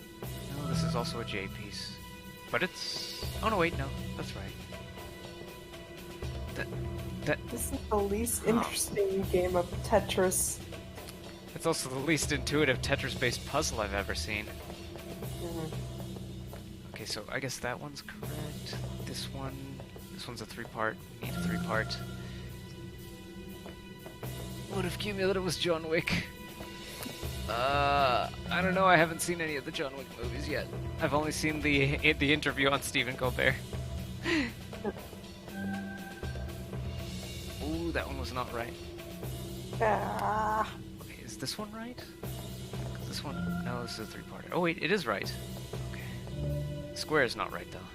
No, this is also a J piece. But it's... Oh no, wait, no. That's right. This is the least interesting game of Tetris. It's also the least intuitive Tetris-based puzzle I've ever seen. Mhm. Okay, so I guess that one's correct. This one's a 3-part. Need a 3-part. Would have cumulative was John Wick. I don't know. I haven't seen any of the John Wick movies yet. I've only seen the interview on Stephen Colbert. Ooh, that one was not right. Ah. Okay, is this one right? 'Cause this one... No, this is a 3-parter. Oh wait, it is right. Okay. Square is not right, though.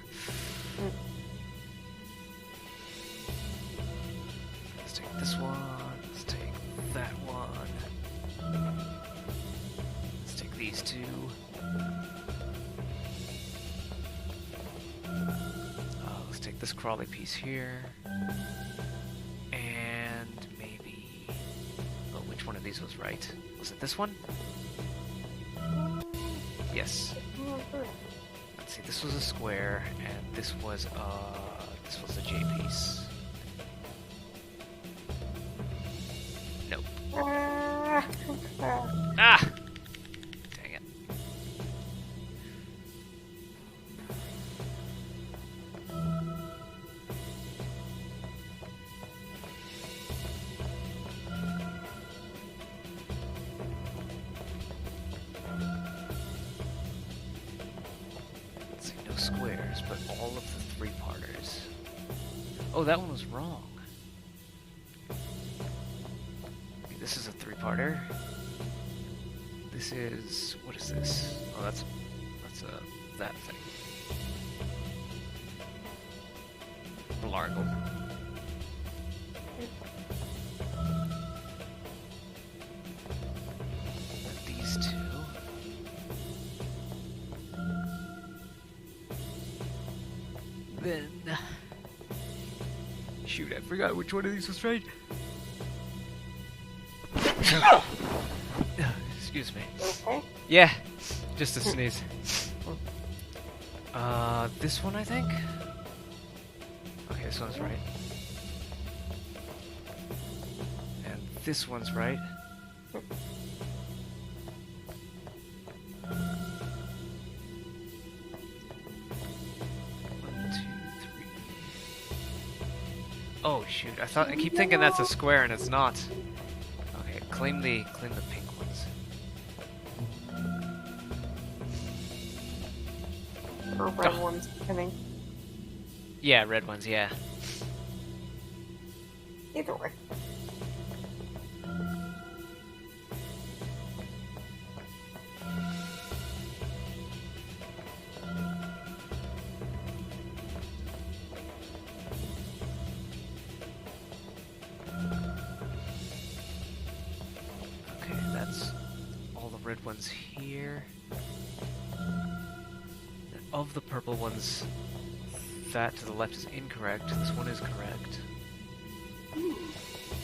Let's take this one. Let's take that one. Let's take these two. Let's take this crawly piece here. And maybe... Oh, which one of these was right? Was it this one? Yes. Let's see, this was a square, and this was a J piece. Nope. Ah. Ah! Dang it. Let's see, no squares, but all of the 3-parters. Oh, that one was wrong. Okay, this is a 3-parter. This is... What is this? Oh, that's that thing. Blargle. And these two. Then... Shoot, I forgot which one of these was right. Excuse me. Okay. Yeah, just a sneeze. This one, I think? Okay, this one's right. And this one's right. Oh shoot! I keep thinking that's a square and it's not. Okay, claim the pink ones. Or red ones, depending. Yeah, red ones. Yeah. Either way. Okay, that's all the red ones here. And of the purple ones, that to the left is incorrect. This one is correct.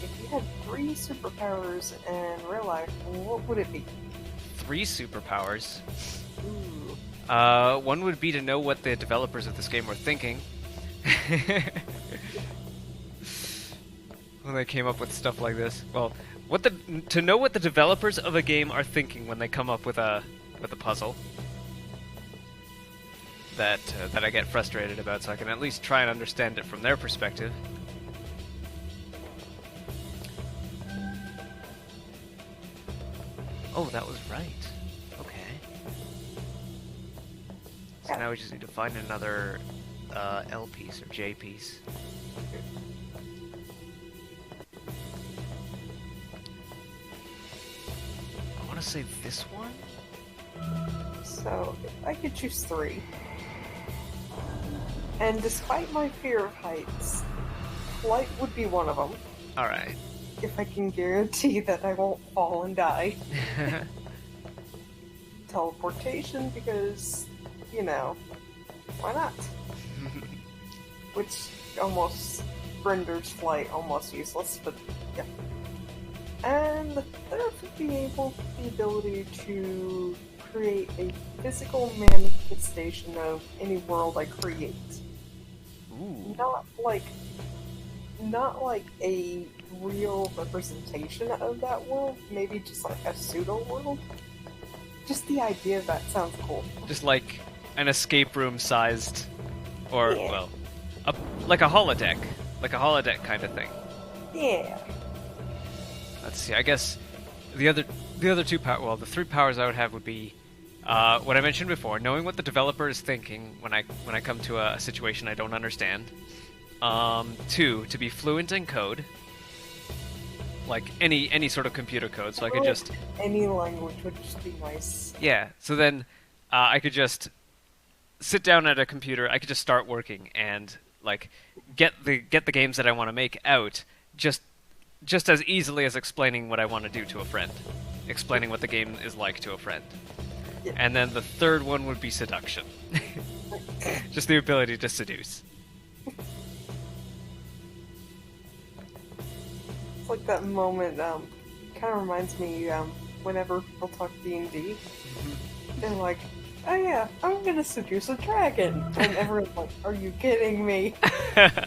if you had 3 superpowers in real life, what would it be? 3 superpowers. Ooh. One would be to know what the developers of this game were thinking. When they came up with stuff like this. Well, to know what the developers of a game are thinking when they come up with a puzzle that I get frustrated about, so I can at least try and understand it from their perspective. Oh, that was right. Okay. So now we just need to find another L piece or J piece. I want to say this one? So, if I could choose 3. And despite my fear of heights, flight would be one of them. Alright. If I can guarantee that I won't fall and die. Teleportation, because, you know, why not? Which almost renders flight almost useless, but yeah. And the third would be the ability to create a physical manifestation of any world I create. Ooh. Not like a real representation of that world, maybe just like a pseudo world. Just the idea of that sounds cool. Just like an escape room sized, or Yeah. well, like a holodeck kind of thing. Yeah. Let's see. I guess the other 2 the 3 powers I would have would be what I mentioned before, knowing what the developer is thinking when I come to a situation I don't understand. 2, to be fluent in code, like any sort of computer code, so I could just any language would just be nice. Yeah. So then I could just sit down at a computer. I could just start working and like get the games that I want to make out just as easily as explaining what I want to do to a friend, explaining what the game is like to a friend. Yeah. And then the third one would be seduction. Just the ability to seduce. It's like that moment, kind of reminds me, whenever people talk D&D, they're like, oh yeah, I'm gonna seduce a dragon! And everyone's like, are you kidding me? So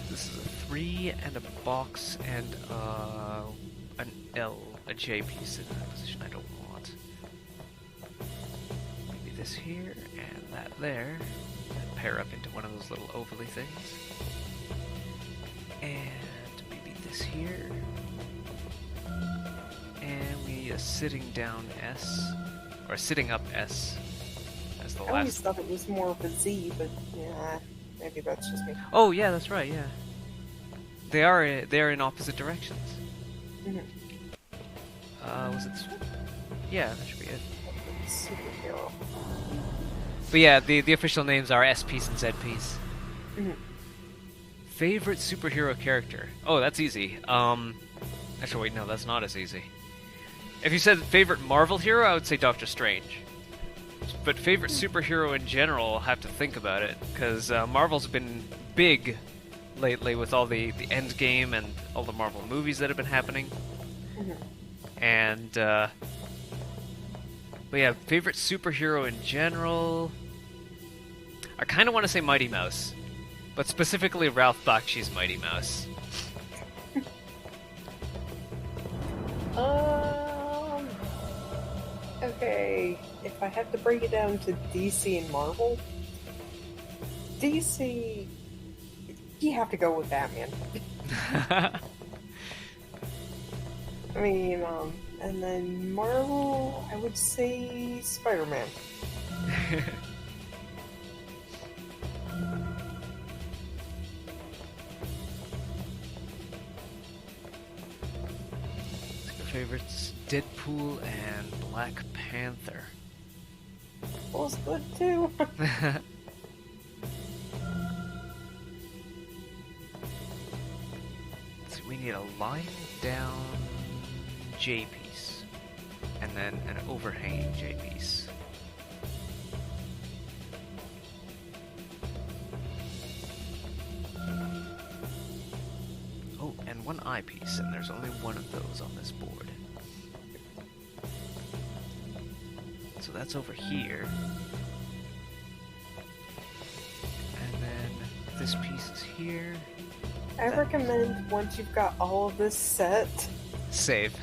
this is a 3 and a box and an L, a J piece in a position I don't want. Maybe this here and that there. And pair up into one of those little ovally things. And maybe this here. And we need a sitting down S, or a sitting up S as the I always last. thought it was more of a Z, but yeah, maybe that's just me. Oh yeah, that's right. Yeah, they are in opposite directions. Mhm. Was it this one? Yeah, that should be it. Superhero. But yeah, the official names are S piece and Z piece. Mhm. Favorite superhero character? Oh, that's easy. Actually, wait, no, that's not as easy. If you said favorite Marvel hero, I would say Doctor Strange. But favorite superhero in general, I'll have to think about it, because Marvel's been big lately with all the Endgame and all the Marvel movies that have been happening. Mhm. And, but yeah, favorite superhero in general... I kind of want to say Mighty Mouse, but specifically Ralph Bakshi's Mighty Mouse. Okay, if I have to break it down to DC and Marvel, DC, you have to go with Batman. I mean, and then Marvel, I would say Spider-Man. Favorites: Deadpool and Black Panther. Was good too. So we need a lying down J piece, and then an overhanging J piece. and one eyepiece, and there's only one of those on this board. So that's over here. And then this piece is here. I recommend once you've got all of this set, Save.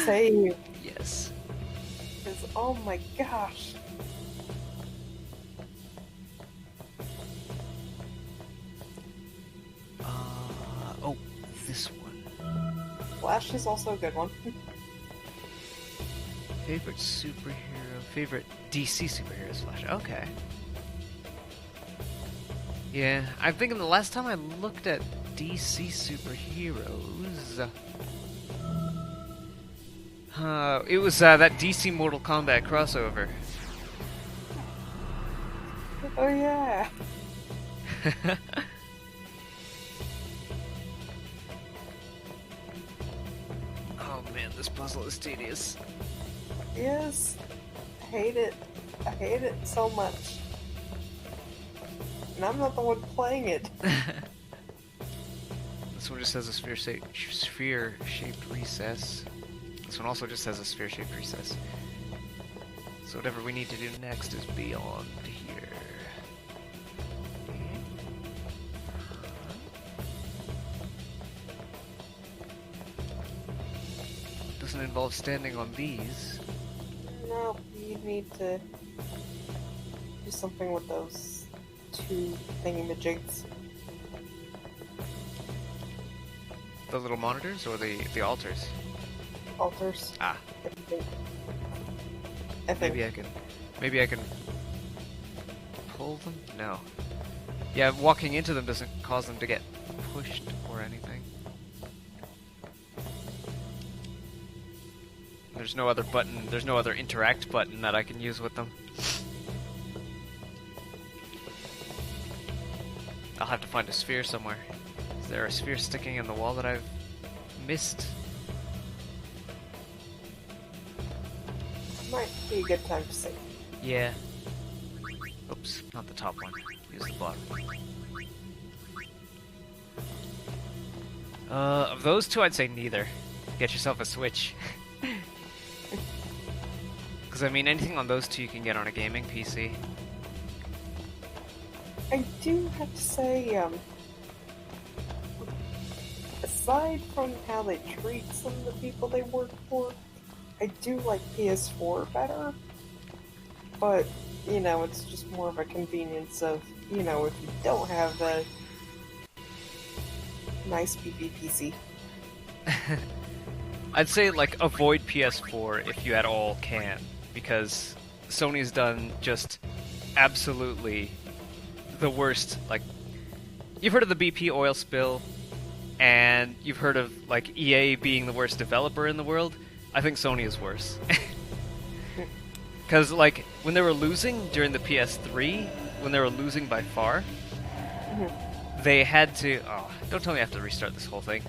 save. Yes. Because, oh my gosh. Oh, this one. Flash is also a good one. Favorite superhero, favorite DC superhero Flash. Okay. Yeah, I'm thinking the last time I looked at DC superheroes, it was that DC Mortal Kombat crossover. Oh yeah. Oh man, this puzzle is tedious. Yes. I hate it. I hate it so much. And I'm not the one playing it. This one just has a sphere-shaped recess. This one also just has a sphere-shaped recess. So whatever we need to do next is beyond here. Doesn't involve standing on these. No, you need to do something with those two thingamajigs. The little monitors or the altars? Altars. Ah. I think. Maybe I can pull them? No. Yeah, walking into them doesn't cause them to get pushed or anything. There's no other button, there's no other interact button that I can use with them. I'll have to find a sphere somewhere. Is there a sphere sticking in the wall that I've missed? Might be a good time to save. Yeah. Oops, not the top one. Use the bottom. Of those two, I'd say neither. Get yourself a Switch. Because, I mean, anything on those two you can get on a gaming PC. I do have to say, aside from how they treat some of the people they work for, I do like PS4 better. But, you know, it's just more of a convenience of, you know, if you don't have a nice BB PC. I'd say, like, avoid PS4 if you at all can. Because Sony's done just absolutely the worst, like, you've heard of the BP oil spill, and you've heard of, like, EA being the worst developer in the world. I think Sony is worse. Because, like, when they were losing during the PS3, when they were losing by far, they had to... Oh, don't tell me I have to restart this whole thing.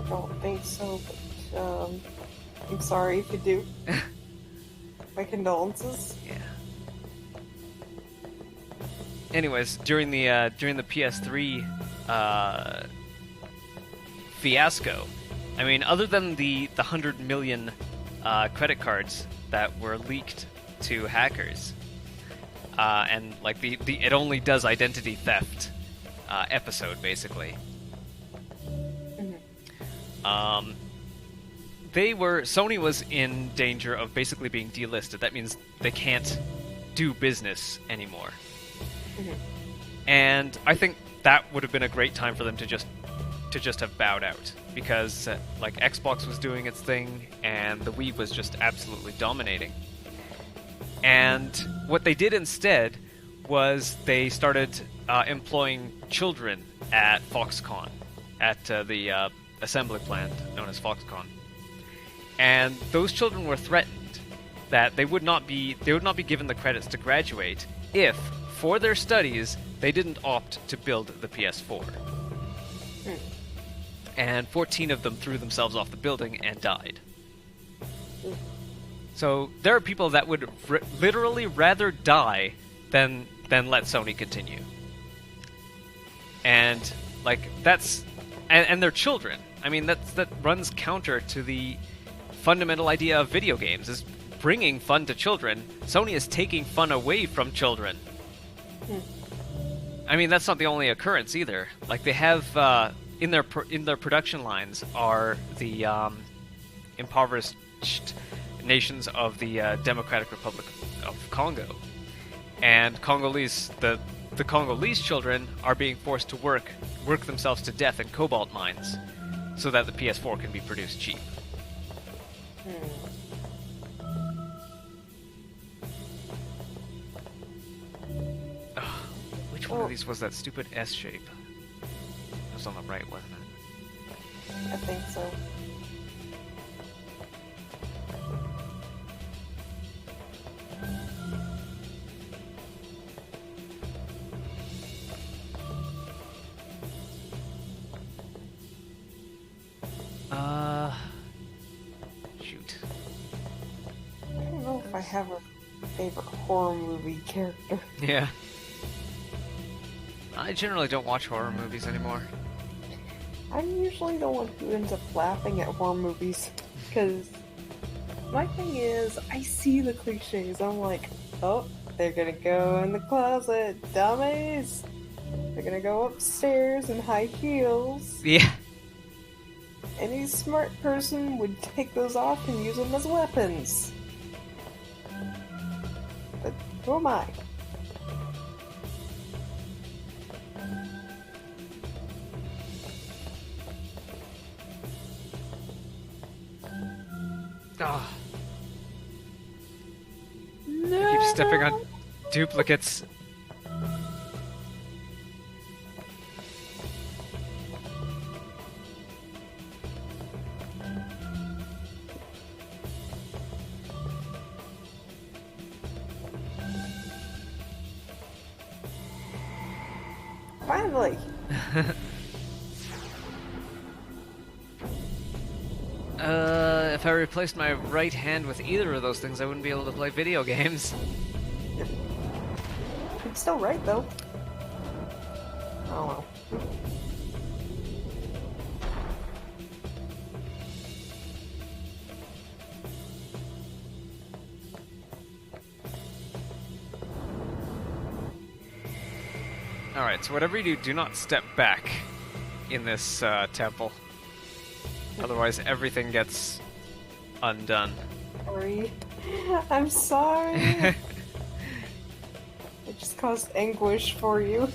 I don't think so, but, I'm sorry if you do. My condolences. Yeah. Anyways, during the PS3 fiasco, I mean, other than the 100 million credit cards that were leaked to hackers, and like the it only does identity theft episode basically. Sony was in danger of basically being delisted. That means they can't do business anymore. And I think that would have been a great time for them to just have bowed out, because like Xbox was doing its thing and the Wii was just absolutely dominating. And what they did instead was they started employing children at Foxconn, at the assembly plant known as Foxconn. And those children were threatened that they would not be given the credits to graduate if, for their studies, they didn't opt to build the PS4. And 14 of them threw themselves off the building and died. So there are people that would literally rather die than let Sony continue. And like that's and they're children. I mean, that runs counter to the fundamental idea of video games, is bringing fun to children. Sony is taking fun away from children. I mean, that's not the only occurrence either. Like, they have in their production lines are the impoverished nations of the Democratic Republic of Congo, and the Congolese children are being forced to work themselves to death in cobalt mines, so that the PS4 can be produced cheap. Which one of these was that stupid S shape? It was on the right, wasn't it? I think so. Shoot. I don't know if I have a favorite horror movie character. Yeah. I generally don't watch horror movies anymore. I'm usually the one who ends up laughing at horror movies, because my thing is, I see the cliches. I'm like, oh, they're gonna go in the closet, dummies. They're gonna go upstairs in high heels. Yeah. Any smart person would take those off and use them as weapons. But who am I? Oh. I keep stepping on duplicates. Finally! If I replaced my right hand with either of those things, I wouldn't be able to play video games. It's still right, though. Oh well. Alright, so whatever you do, do not step back in this temple. Otherwise, everything gets undone. Sorry. I'm sorry. It just caused anguish for you.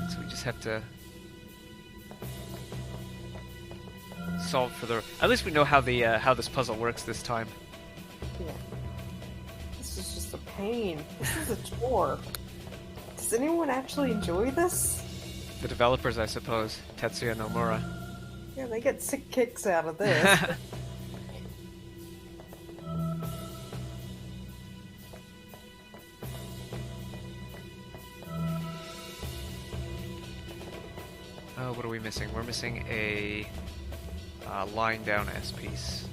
So we just have to solve for the... At least we know how the how this puzzle works this time. Yeah. This is just a pain. This is a chore. Does anyone actually enjoy this? The developers, I suppose. Tetsuya Nomura. Yeah, they get sick kicks out of this. Oh, what are we missing? We're missing a lying down S piece.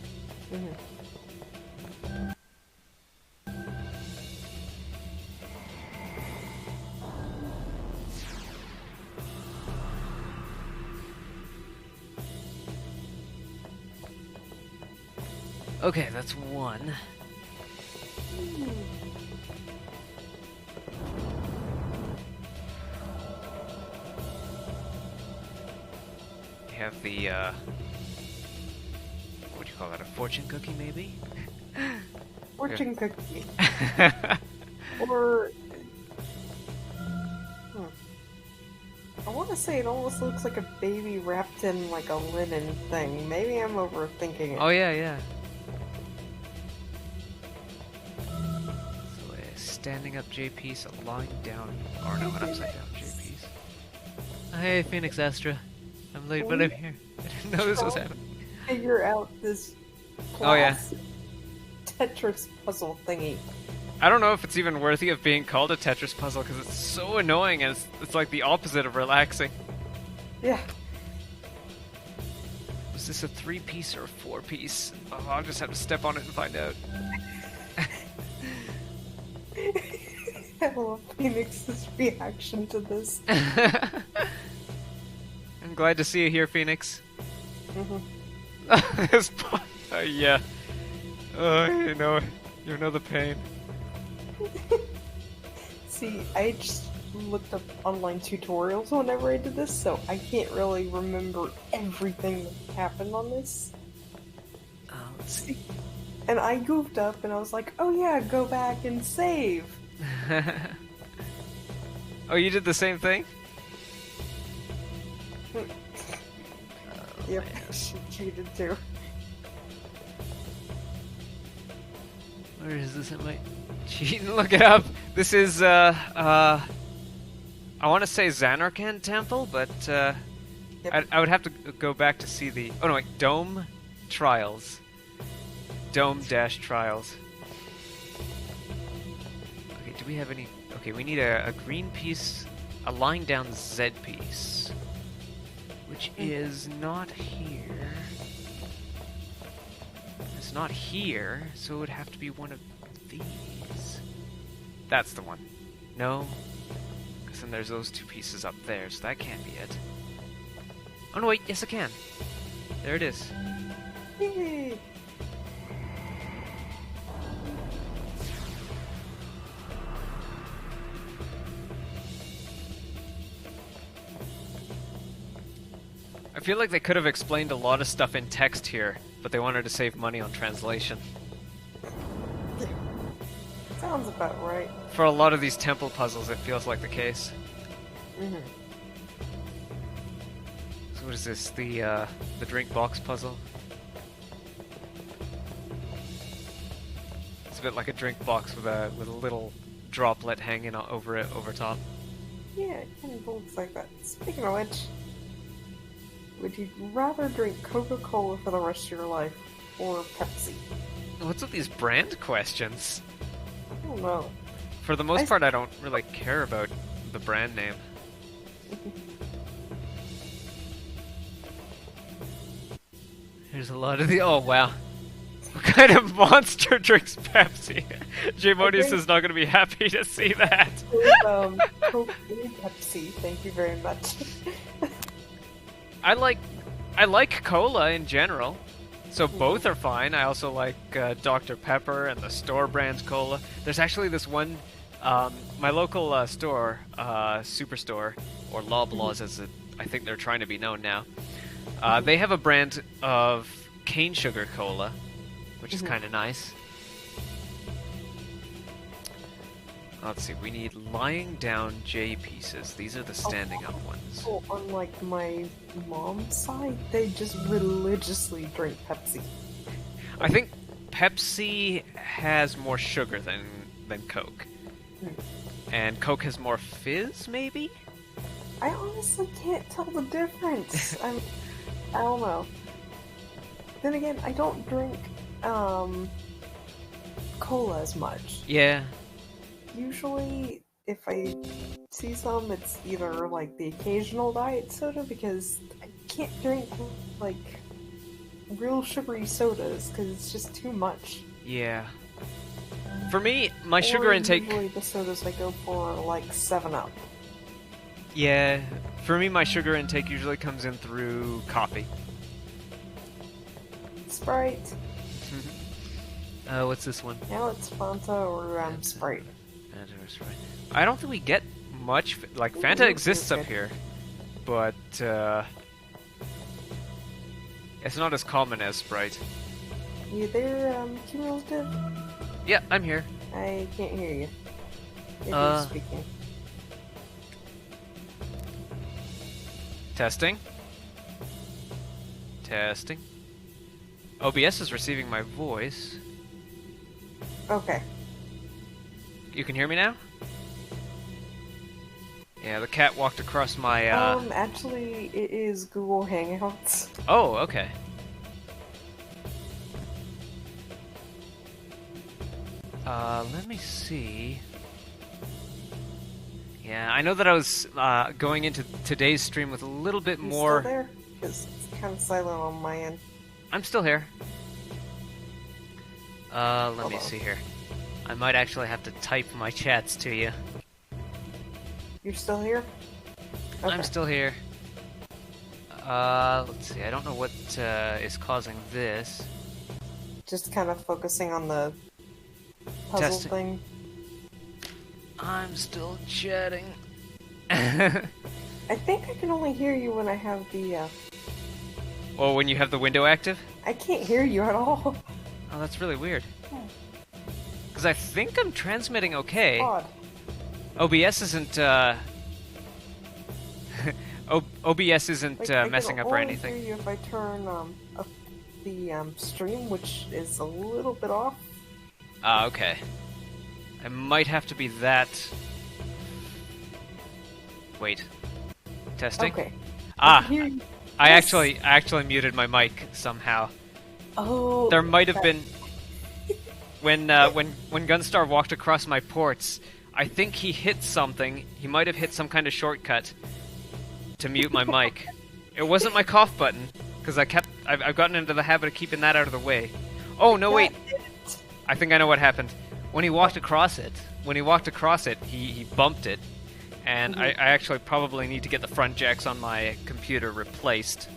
Okay, that's one. We have the, what do you call that, a fortune cookie, maybe? Fortune cookie. Or... I want to say it almost looks like a baby wrapped in like a linen thing. Maybe I'm overthinking it. Oh, yeah, yeah. So a standing up J piece, a lying down, or no, an upside down J piece. Hey, Phoenix Astra. I'm late, but I'm here. I didn't know this was happening. Figure out this Oh, yeah. Tetris puzzle thingy. I don't know if it's even worthy of being called a Tetris puzzle because it's so annoying and it's like the opposite of relaxing. Yeah. Was this a 3-piece or a 4-piece? Oh, I'll just have to step on it and find out. I love Phoenix's reaction to this. I'm glad to see you here, Phoenix. Yeah. You know the pain. See, I just looked up online tutorials whenever I did this, so I can't really remember everything that happened on this. Let's see. And I goofed up and I was like, oh yeah, go back and save. Oh, you did the same thing? Yep, she cheated too. Where is this? It might cheat. Look it up. This is I want to say Xanarkand Temple, but Yep. I would have to go back to see the. Oh no, wait, Dome Trials. Dome-Trials. Okay, do we have any? Okay, we need a green piece, a lying down Z piece, which is not here. It's not here, so it would have to be one of these. That's the one. No, because then there's those two pieces up there, so that can't be it. Oh no, wait, yes it can. There it is. Yay! I feel like they could have explained a lot of stuff in text here, but they wanted to save money on translation. Sounds about right. For a lot of these temple puzzles, it feels like the case. So what is this? The drink box puzzle? It's a bit like a drink box with a little droplet hanging over it over top. Yeah, it kind of looks like that. Speaking of which, would you rather drink Coca-Cola for the rest of your life or Pepsi? What's with these brand questions? I don't know. For the most part, I don't really care about the brand name. There's a lot of the. Oh wow. What kind of monster drinks Pepsi? J Modius is not going to be happy to see that. Coke and Pepsi, thank you very much. I like cola in general, so both are fine. I also like Dr. Pepper and the store brand cola. There's actually this one, my local store, Superstore, or Loblaws as I think they're trying to be known now. They have a brand of cane sugar cola, which is kind of nice. Let's see, we need lying down J pieces. These are the standing up ones. Oh, unlike my mom's side, they just religiously drink Pepsi. I think Pepsi has more sugar than Coke. And Coke has more fizz, maybe? I honestly can't tell the difference. I don't know. Then again, I don't drink cola as much. Yeah. Usually, if I see some, it's either like the occasional diet soda because I can't drink like real sugary sodas because it's just too much. Yeah. For me, my sugar intake. Usually, the sodas I go for are like 7-Up. Yeah. For me, my sugar intake usually comes in through coffee. Sprite. What's this one? Now it's Fanta or Sprite. Fanta or Sprite. I don't think we get much. Like Fanta exists up here, but it's not as common as Sprite. You there, Cumulative? Yeah, I'm here. I can't hear you. If you're speaking. Testing. Testing. OBS is receiving my voice. Okay. You can hear me now? Yeah, the cat walked across my, Actually, it is Google Hangouts. Oh, okay. Let me see. Yeah, I know that I was, going into today's stream with a little bit more... Still there? Because it's kind of silent on my end. I'm still here. Let me see here. I might actually have to type my chats to you. You're still here? Okay. I'm still here. Let's see. I don't know what is causing this. Just kind of focusing on the puzzle Testing. thing. I'm still chatting. I think I can only hear you when I have the, Well, when you have the window active? I can't hear you at all. Oh, that's really weird. Because I think I'm transmitting okay. Odd. OBS isn't, OBS isn't Like, I messing can up or only anything. hear you if I turn, up the, stream, which is a little bit off. Ah, okay. I might have to be that... Wait. Testing? Okay. Ah! can hear you. I Yes. actually muted my mic somehow. Oh. There might have that- been... When Gunstar walked across my ports, I think he hit something. He might have hit some kind of shortcut to mute my mic. It wasn't my cough button, because I've gotten into the habit of keeping that out of the way. Oh, no, wait! I think I know what happened. When he walked across it, he bumped it, and I actually probably need to get the front jacks on my computer replaced,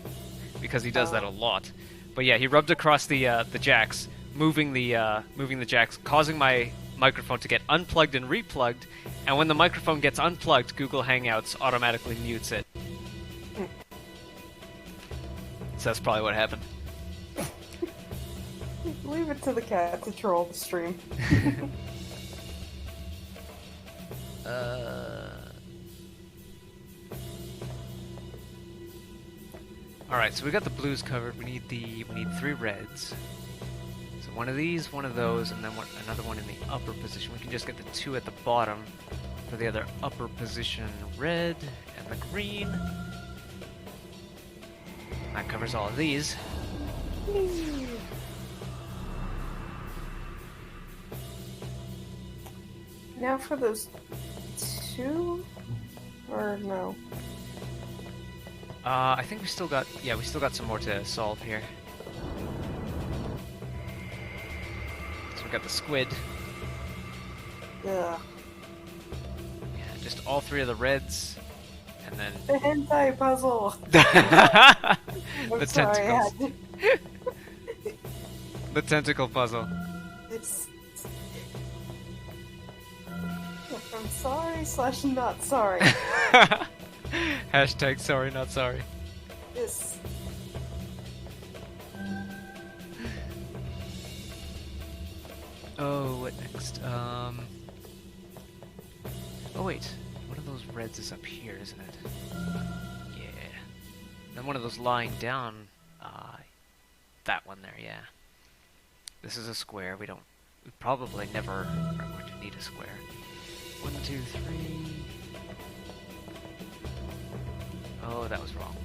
because he does that a lot. But yeah, he rubbed across the jacks, moving the jacks, causing my microphone to get unplugged and replugged, and when the microphone gets unplugged, Google Hangouts automatically mutes it. So that's probably what happened. Leave it to the cat to troll the stream. Alright, so we got the blues covered. We need 3 reds. So one of these, one of those, and then another one in the upper position. We can just get the 2 at the bottom for the other upper position red and the green. That covers all of these. Now for those 2? Or no? I think we still got some more to solve here. So we got the squid. Ugh. Yeah, just all 3 of the reds, and then The hentai puzzle! the I'm sorry, I tentacles. had to... The tentacle puzzle. It's... I'm sorry / not sorry. Hashtag sorry, not sorry. This... Oh, what next? Oh wait, one of those reds is up here, isn't it? Yeah. Then one of those lying down. That one there, yeah. This is a square. We probably never are going to need a square. 1, 2, 3. Oh, that was wrong.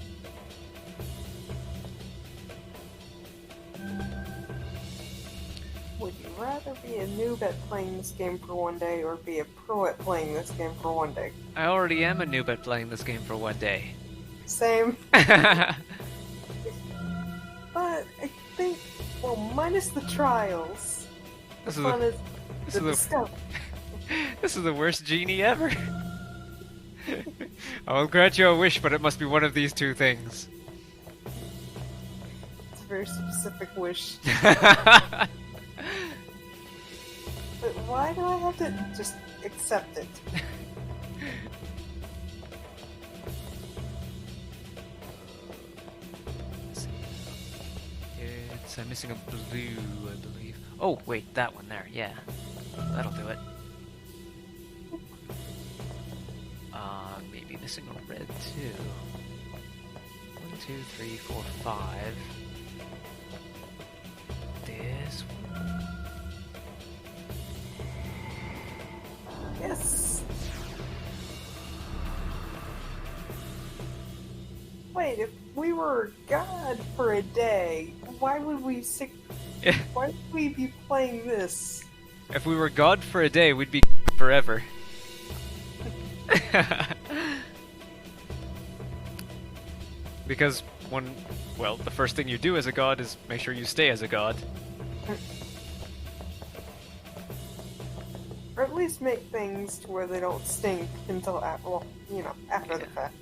Would you rather be a noob at playing this game for one day or be a pro at playing this game for one day? I already am a noob at playing this game for one day. Same. But I think, well, minus the trials, the This is fun is this the is a- discovery. This is the worst genie ever. I will grant you a wish, but it must be one of these 2 things. It's a very specific wish. But why do I have to just accept it? I'm missing a blue, I believe. Oh, wait, that one there, yeah. That'll do it. Maybe missing a red, too. 1, 2, 3, 4, 5. This one. Yes! Wait, if we were God for a day, why would we why would we be playing this? If we were God for a day, we'd be forever. Because the first thing you do as a god is make sure you stay as a god. least make things to where they don't stink until after, well, you know, after the fact.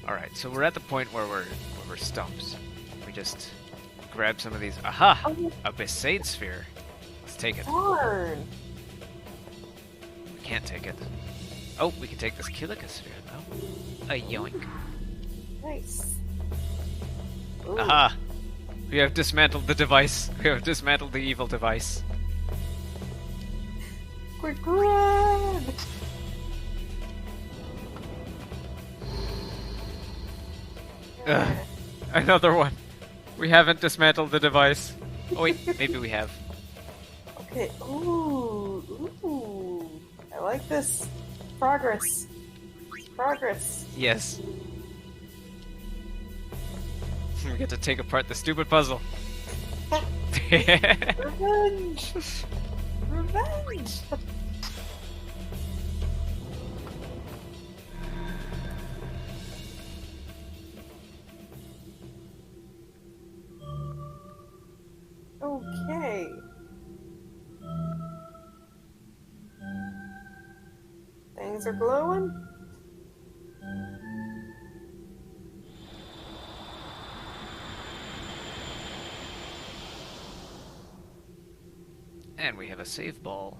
Alright, so we're at the point where we're stumped. We just grab some of these. Aha! A Besaid sphere. Let's take it. Darn! We can't take it. Oh, we can take this Kilika sphere, though. A yoink. Nice. Ooh. Aha! We have dismantled the device. We have dismantled the evil device. Quick run! Ugh. Another one. We haven't dismantled the device. Oh wait, maybe we have. Okay, ooh. I like this. Progress. Progress. Yes. We get to take apart the stupid puzzle. Revenge! Revenge! Okay. Things are glowing. And we have a save ball.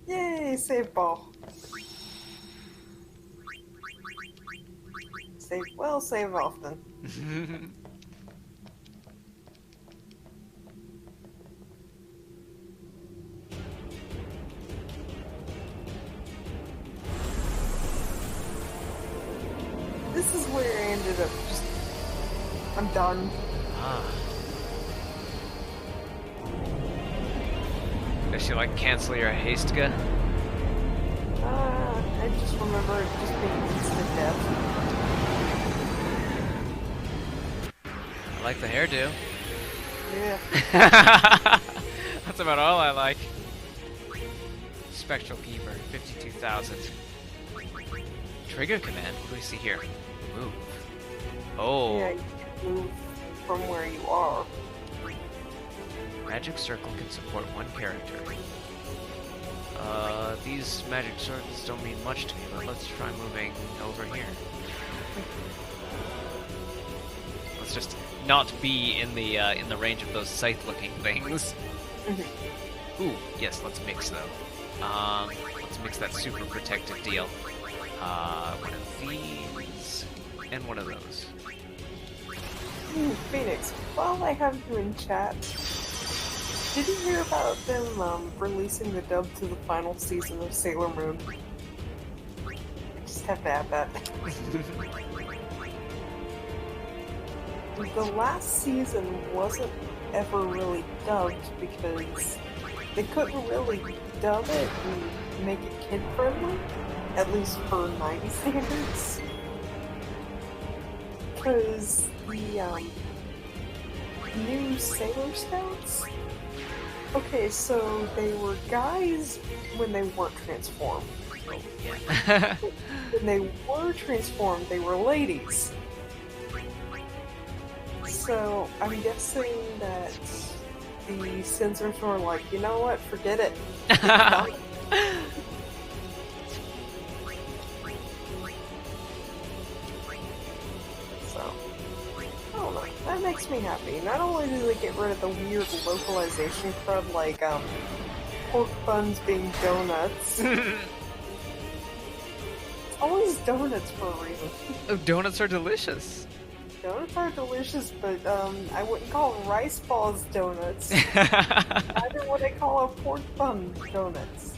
Yay, save ball. Save well, save often. This is where I ended up just... I'm done. Ah. Does she like cancel your haste gun? I just remember it just being instant death. I like the hairdo. Yeah. That's about all I like. Spectral Keeper, 52,000. Trigger command, what do we see here? Move. Oh. Yeah, you can move from where you are. Magic Circle can support one character. These magic circles don't mean much to me, but let's try moving over here. Let's just not be in the range of those scythe-looking things. Ooh, yes, let's mix though. Let's mix that super protective deal. One of these and one of those. Ooh, Phoenix, while I have you in chat, did you hear about them releasing the dub to the final season of Sailor Moon? I just have to add that. The last season wasn't ever really dubbed because they couldn't really dub it and make it kid-friendly, at least for 90 standards. Because the new Sailor Scouts. Okay, so they were guys when they weren't transformed. Yeah. When they were transformed, they were ladies. So I'm guessing that the censors were like, you know what, forget it. So, I don't know. That makes me happy. Not only do they get rid of the weird localization crud like pork buns being donuts. It's always donuts for a reason. Oh, donuts are delicious. Donuts are delicious, but I wouldn't call rice balls donuts. Neither would I call a pork bun donuts.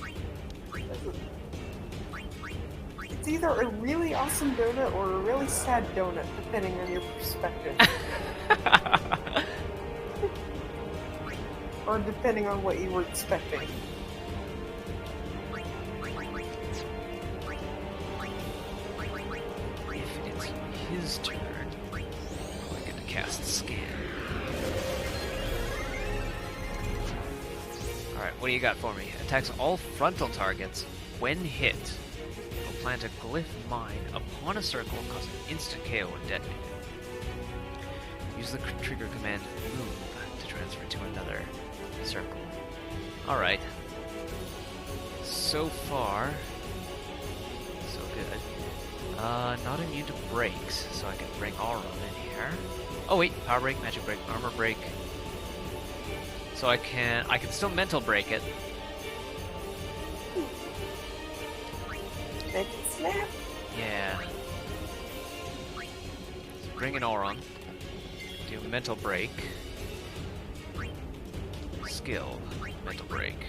It's either a really awesome donut or a really sad donut, depending on your perspective. Or depending on what you were expecting. If it's his turn, we're going to cast Scan. Alright, what do you got for me? Attacks all frontal targets when hit. plant a glyph mine upon a circle, causing instant KO when detonated. Use the trigger command move to transfer to another circle. Alright. So far, so good. Not immune to breaks, so I can bring Auron in here. Oh wait, power break, magic break, armor break. So I can still mental break it. Make it snap. Yeah. So bring in Auron. Do mental break. Skill, mental break.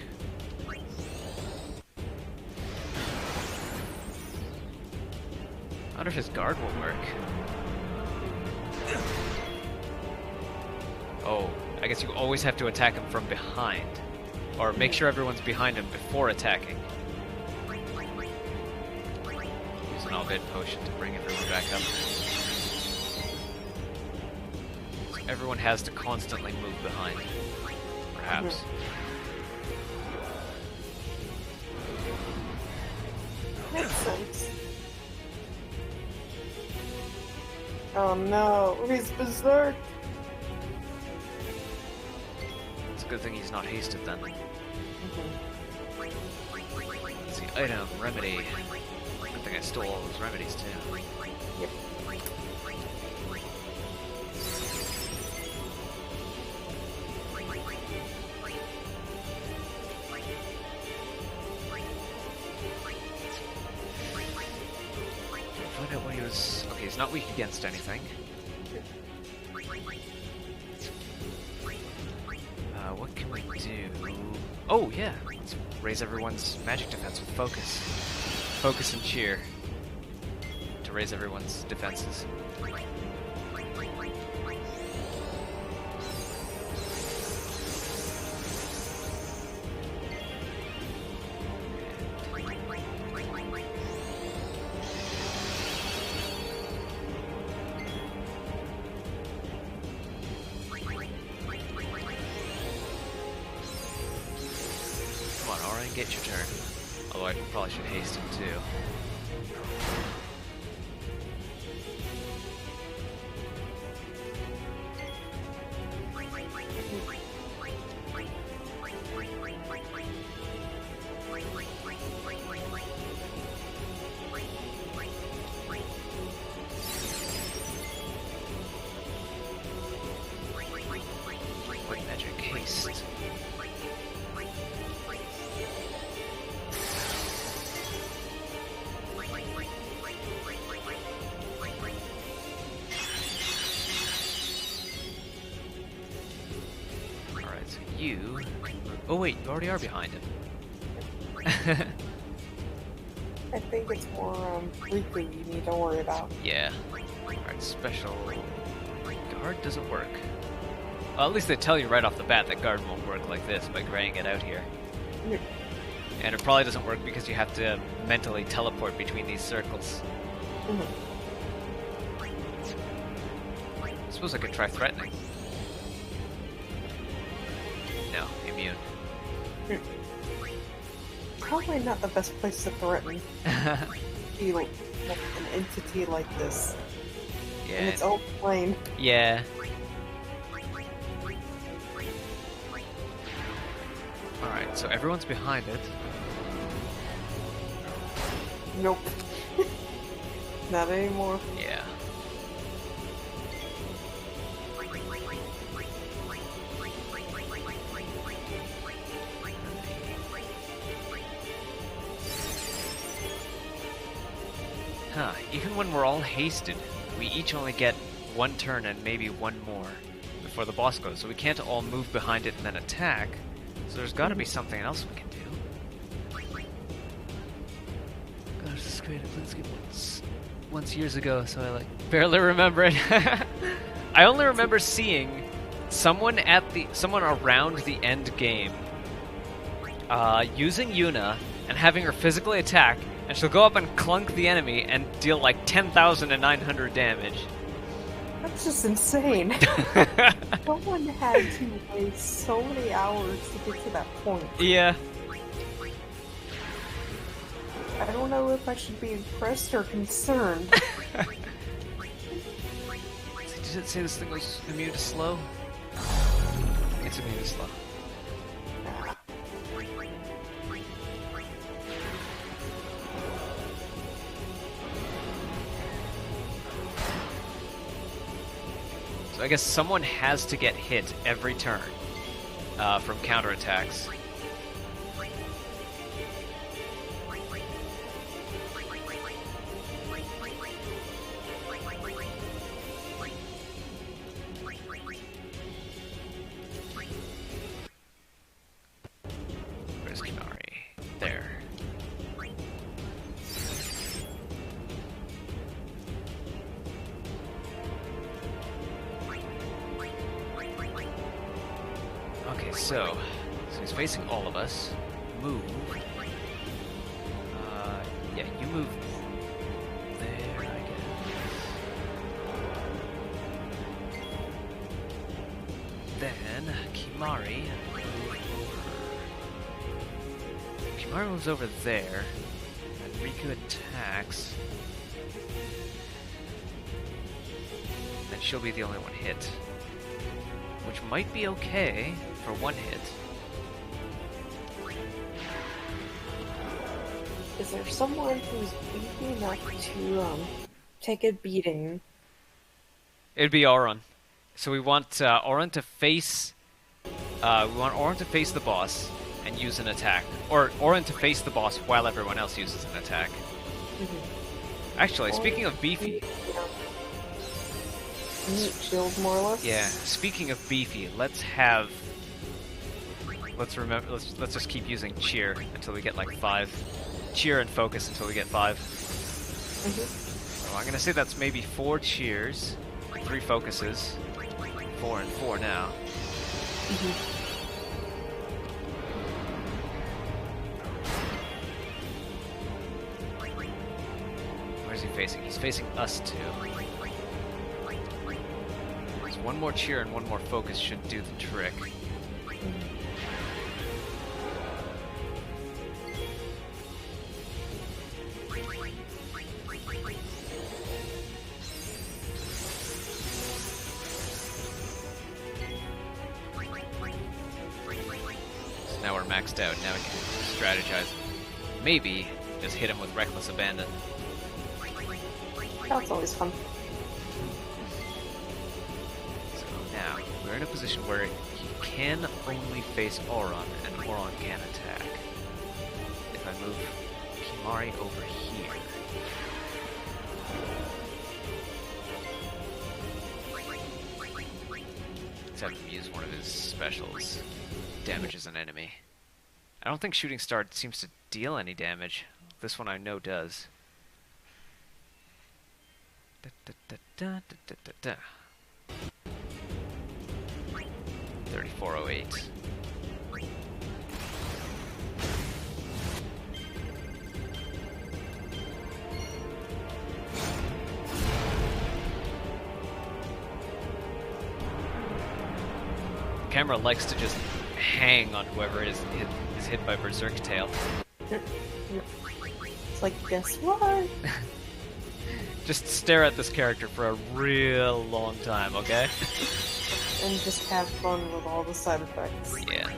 I wonder if his guard will work. Oh, I guess you always have to attack him from behind. Or make sure everyone's behind him before attacking. Use an all-good potion to bring everyone back up. Everyone has to constantly move behind. Perhaps. Makes sense. Oh no, he's berserk. It's a good thing he's not hasted then. Let's see, item, remedy. Good thing I stole all those remedies too. Yep. Find out what he was. Okay, he's not weak against anything. What can we do? Oh yeah, let's raise everyone's magic defense with focus. Focus and cheer to raise everyone's defenses. Get your turn. Although I probably should haste him too. What magic haste? You can move. Oh wait, you already are behind him. I think it's more weekly you need to worry about. Yeah. Alright, special guard doesn't work. Well, at least they tell you right off the bat that guard won't work like this by graying it out here. Yeah. And it probably doesn't work because you have to mentally teleport between these circles. I suppose I could try threatening. No, immune. Probably not the best place to threaten. Be like an entity like this. Yeah. And its own plane. Yeah. Alright, so everyone's behind it. Nope. Not anymore. Yeah. Huh, even when we're all hasted, we each only get one turn and maybe one more before the boss goes, so we can't all move behind it and then attack, so there's gotta be something else we can do. Gosh, this is great. I played this game once years ago, so I like barely remember it. I only remember seeing someone around the end game using Yuna and having her physically attack, and she'll go up and clunk the enemy and deal like 10,900 damage. That's just insane. Someone had to waste so many hours to get to that point. Yeah. I don't know if I should be impressed or concerned. Did it say this thing was immune to slow? It's immune to slow. So I guess someone has to get hit every turn from counterattacks. Where's Kimari? There. Okay, so he's facing all of us. Move. Yeah, you move there, I guess. Then Kimari. Kimari moves over there, and Riku attacks. Then she'll be the only one hit, which might be okay for one hit. Is there someone who's weak enough to take a beating? It'd be Auron. So we want Auron to face. We want Auron to face the boss and use an attack, or Auron to face the boss while everyone else uses an attack. Actually, speaking of beefy. Shield, more or less. Yeah. Speaking of beefy, let's remember. Let's just keep using cheer until we get like 5. Cheer and focus until we get 5. So I'm gonna say that's maybe 4 cheers, 3 focuses, 4 and 4 now. Where's he facing? He's facing us too. There's 1 more cheer and 1 more focus should do the trick. Now we're maxed out. Now we can strategize. Maybe just hit him with reckless abandon. That's always fun. So now we're in a position where he can only face Auron, and Auron can attack. If I move Kimari over here. Let's have him use one of his specials. Damages an enemy. I don't think Shooting Star seems to deal any damage. This one I know does. 3408. Camera likes to just hang on whoever is hit by Berserk Tail. It's like, guess what? Just stare at this character for a real long time, okay? And just have fun with all the side effects. Yeah.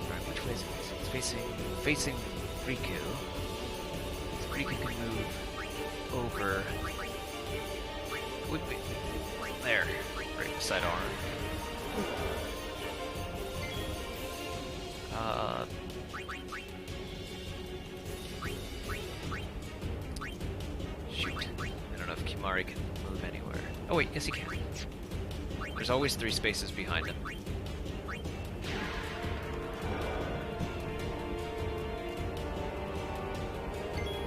Alright, which way is it? It's facing Riku. So Riku can move over. Would be there, right beside Arn. Shoot. I don't know if Kimari can move anywhere. Oh wait, yes he can. There's always 3 spaces behind him.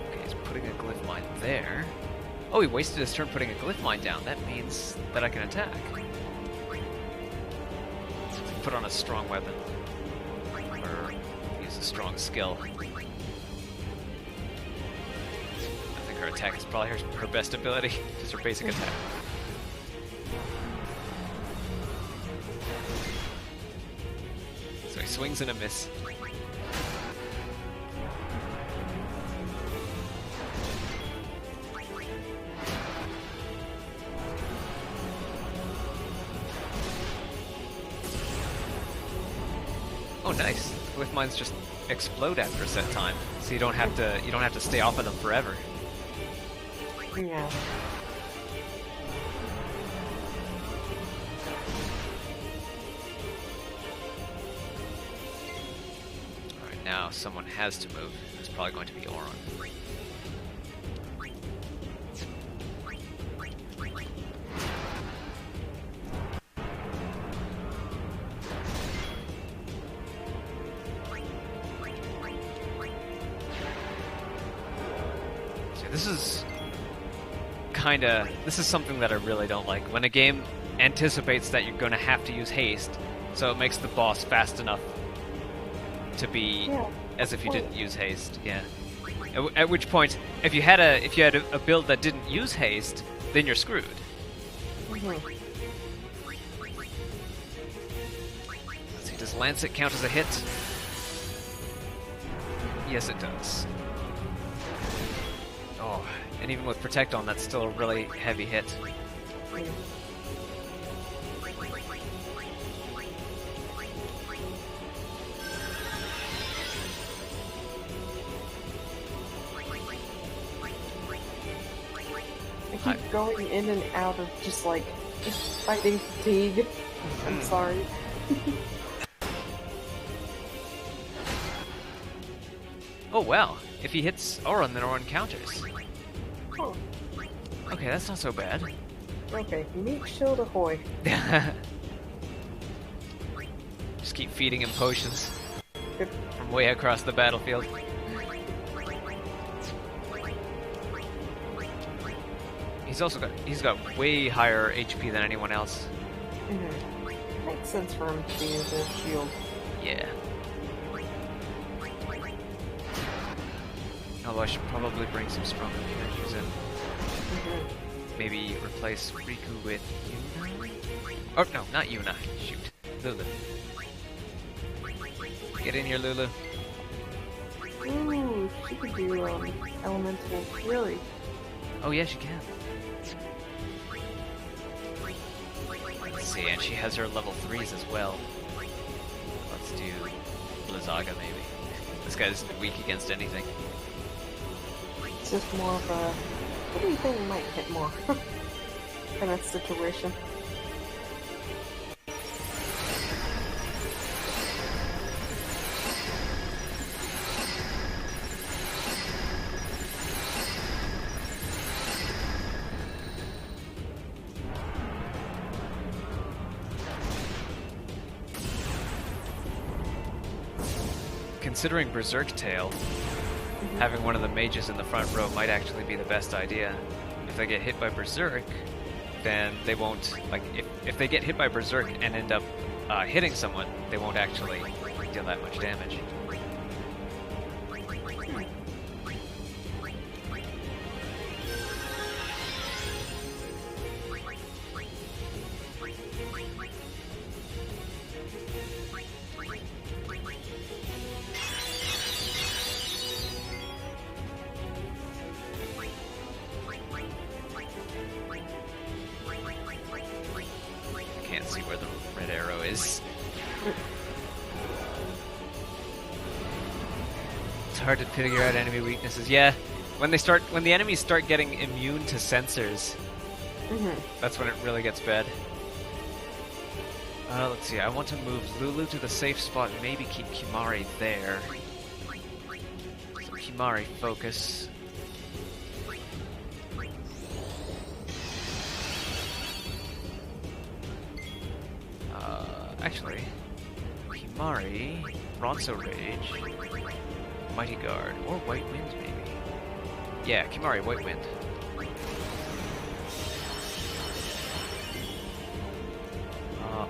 Okay, he's putting a glyph mine there. Oh, he wasted his turn putting a glyph mine down. That means that I can attack. Put on a strong weapon. Or use a strong skill. I think her attack is probably her best ability, just her basic attack. So he swings and a miss. Oh, nice. Glyph mines just explode after a set time, so you don't have to stay off of them forever. Yeah. Alright, now someone has to move. It's probably going to be Auron. This is something that I really don't like. When a game anticipates that you're going to have to use haste, so it makes the boss fast enough to be as if you didn't use haste. Yeah. At which point, if you had a build that didn't use haste, then you're screwed. Let's see, does Lancet count as a hit? Yes, it does. Oh, and even with Protect on, that's still a really heavy hit. I keep going in and out of just like fighting fatigue. I'm sorry. Oh wow, if he hits Auron, then Auron counters. Oh. Okay, that's not so bad. Okay, meat shield ahoy. Just keep feeding him potions from way across the battlefield. He's got way higher HP than anyone else. Makes sense for him to be the shield. Yeah. Although I should probably bring some stronger characters in. Maybe replace Riku with Yuna? Oh, no, not Yuna. Shoot. Lulu. Get in here, Lulu. Ooh, she could do Elemental Fury. Oh, yeah, she can. Let's see, and she has her level 3s as well. Let's do Blizzaga, maybe. This guy's weak against anything. It's just more of a, what do you think might hit more in that situation? Considering Berserk Tail, having one of the mages in the front row might actually be the best idea. If they get hit by Berserk, then they won't, like, if they get hit by Berserk and end up hitting someone, they won't actually deal that much damage. Hard to figure out enemy weaknesses. Yeah, when the enemies start getting immune to sensors, that's when it really gets bad. Let's see. I want to move Lulu to the safe spot. Maybe keep Kimari there. So Kimari focus. Actually, Kimari, Ronso Rage. Mighty Guard, or White Wind, maybe. Yeah, Kimari, White Wind.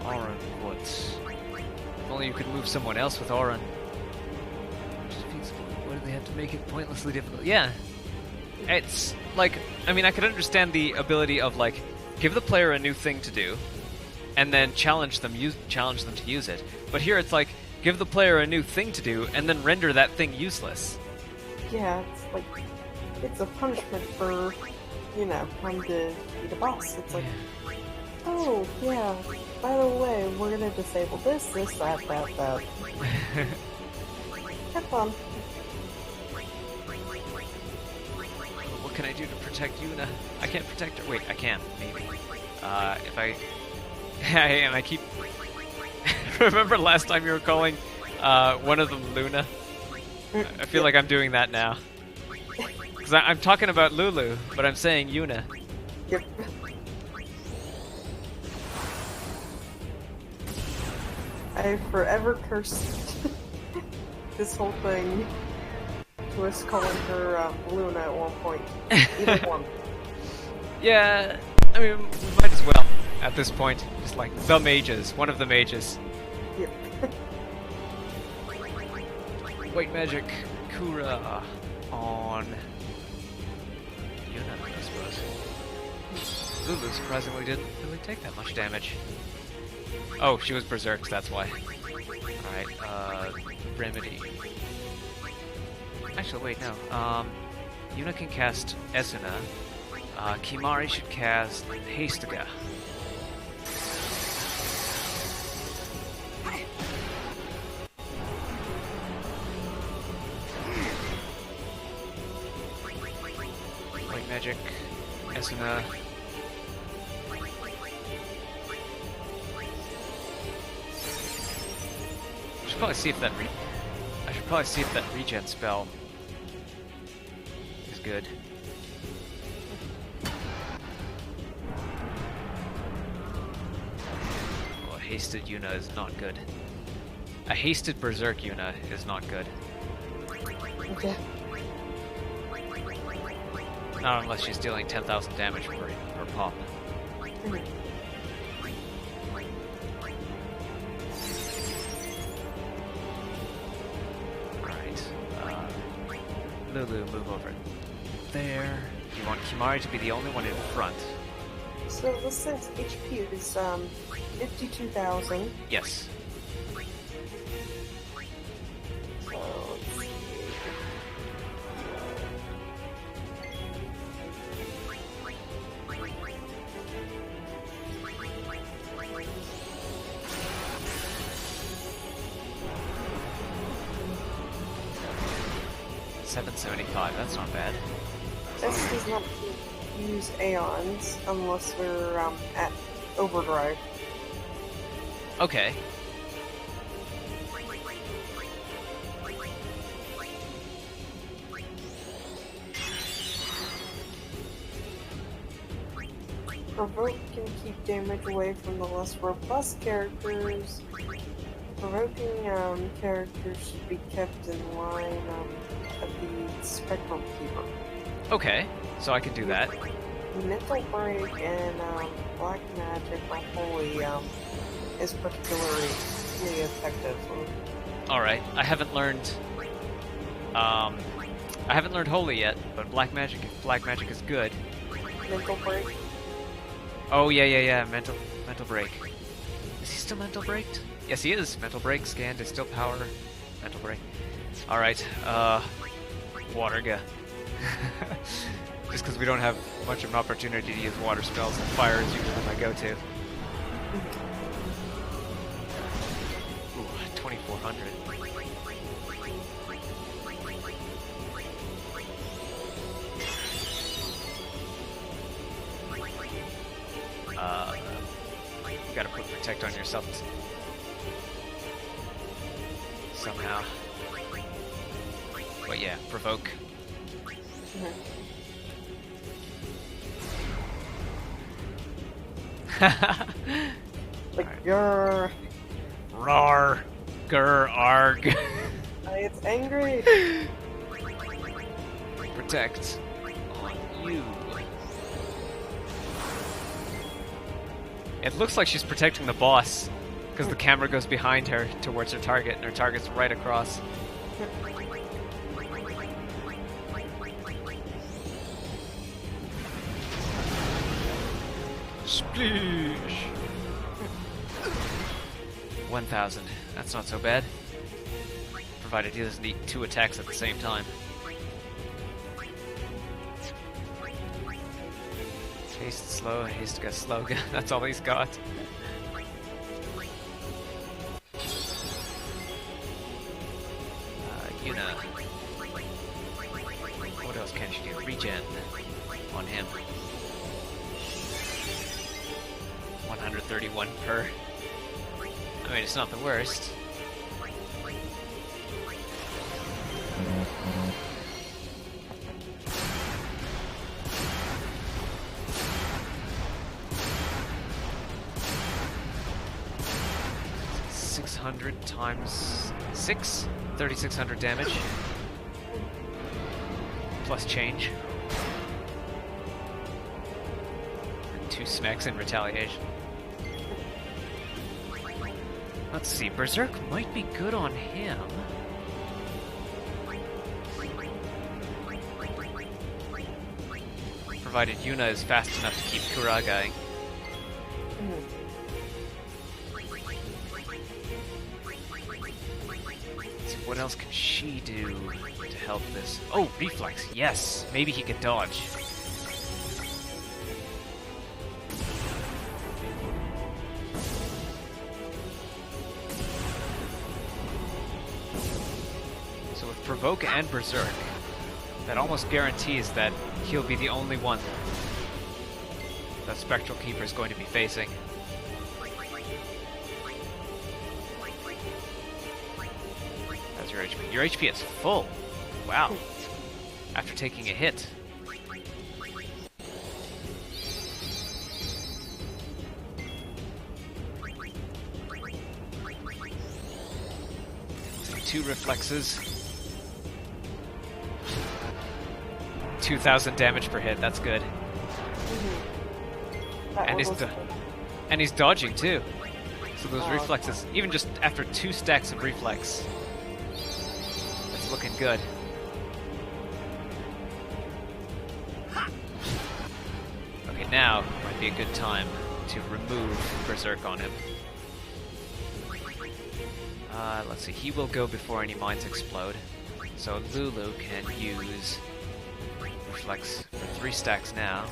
Auron, what? If only you could move someone else with Auron. Which is feasible. Why do they have to make it pointlessly difficult? Yeah. It's like, I mean, I could understand the ability of like give the player a new thing to do, and then challenge them to use it. But here it's like give the player a new thing to do, and then render that thing useless. Yeah, it's like it's a punishment for, you know, trying to beat a boss. It's like, oh yeah, by the way, we're gonna disable this, that. Have fun. What can I do to protect Yuna? I can't protect her. Wait, I can, maybe. If I... and I keep... Remember last time you were calling one of them Luna? I feel like I'm doing that now. Because I'm talking about Lulu, but I'm saying Yuna. Yep. I forever cursed this whole thing to us calling her Luna at one point. Either one. Yeah, I mean, we might as well at this point. Just like the mages, one of the mages. Yep. White magic, Kura on Yuna, I suppose. Lulu surprisingly didn't really take that much damage. Oh, she was berserked, that's why. Alright, Remedy. Actually, wait, no. Yuna can cast Esuna. Kimari should cast Hastega. White magic, Esuna. I should probably see if that regen spell is good. Well, a hasted Yuna is not good. A hasted Berserk Yuna is not good. Okay. Not unless she's dealing 10,000 damage per pop. Lulu, move over there. You want Kimari to be the only one in front. So this says HP is 52,000. Yes. So let's see. $775, that's not bad. This does not use Aeons unless we're at Overdrive. Okay. Provoke can keep damage away from the less robust characters. Provoking characters should be kept in line of the Spectral Keeper. Okay, so I can do that. Mental Break and Black Magic or Holy is particularly effective. Alright, I haven't learned Holy yet, but Black Magic is good. Mental Break? Oh yeah, mental break. Is he still mental breaked? Yes he is. Mental break, scan, distill power, mental break. Alright, Waterga. Just because we don't have much of an opportunity to use water spells, and fire is usually my go-to. Ooh, 2400. You gotta put protect on yourself somehow. But yeah, provoke. Like, grrr. Rar. Grr, arg. It's angry. Protect on you. It looks like she's protecting the boss, because the camera goes behind her towards her target, and her target's right across. Please. 1,000. That's not so bad. Provided he doesn't eat 2 attacks at the same time. Haste slow, haste got slow. That's all he's got. Yuna. What else can she do? Regen on him. 131 per. I mean, it's not the worst. Times 6, 3,600 damage. Plus change. And 2 smacks in retaliation. Let's see, Berserk might be good on him. Provided Yuna is fast enough to keep Kuragai. What else can she do to help this? Oh, reflex, yes! Maybe he could dodge. So with Provoke and Berserk, that almost guarantees that he'll be the only one that Spectral Keeper is going to be facing. Your HP. Your HP is full. Wow. After taking a hit. So 2 reflexes. 2,000 damage per hit. That's good. And he's dodging too. So those reflexes, even just after 2 stacks of reflex. Looking good. Okay, now might be a good time to remove Berserk on him. Let's see, he will go before any mines explode. So Lulu can use Reflex for 3 stacks now.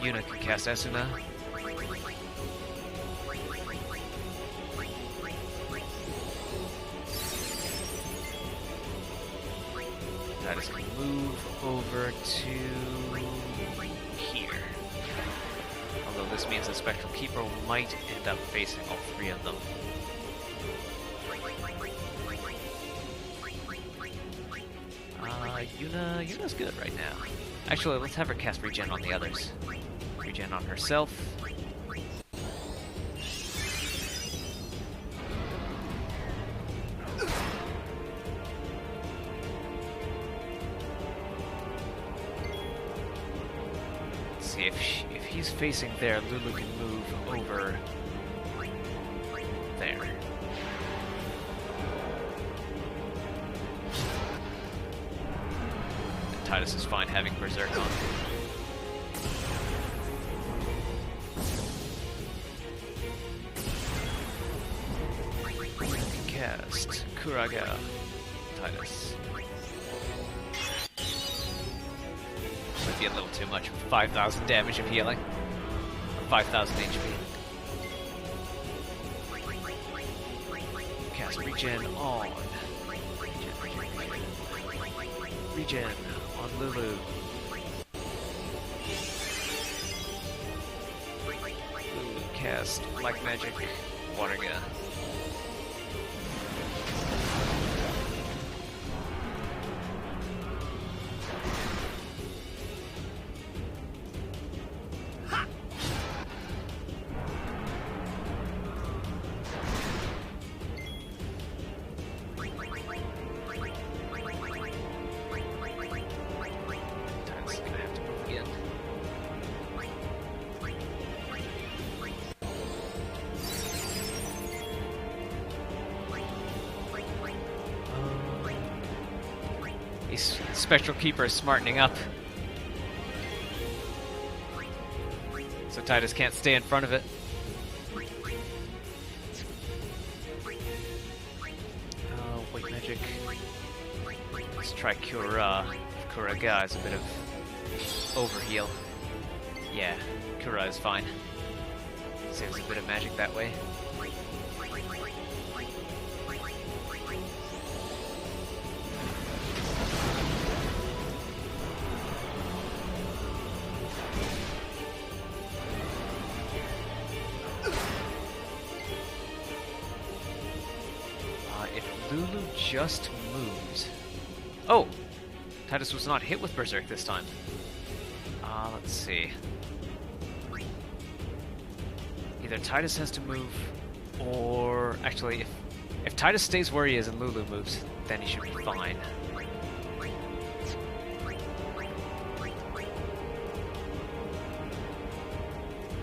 Yuna can cast Esuna. That is going to move over to here. Although this means that Spectral Keeper might end up facing all 3 of them. Yuna's good right now. Actually, let's have her cast Regen on the others. Regen on herself. See if he's facing there, Lulu can move over there. And Titus is fine having Berserk on. You can cast Kuraga, Titus. Might be a little too much with 5,000 damage of healing. Or 5,000 HP. Cast Regen on. Regen on Lulu. Lulu cast Black Magic Water Gun. Spectral Keeper is smartening up. so Titus can't stay in front of it. White magic. Let's try Cura. Curaga has a bit of overheal. Yeah, Cura is fine. Saves a bit of magic that way. If Lulu just moves... Oh! Titus was not hit with Berserk this time. Let's see. Either Titus has to move, or... Actually, if Titus stays where he is and Lulu moves, then he should be fine.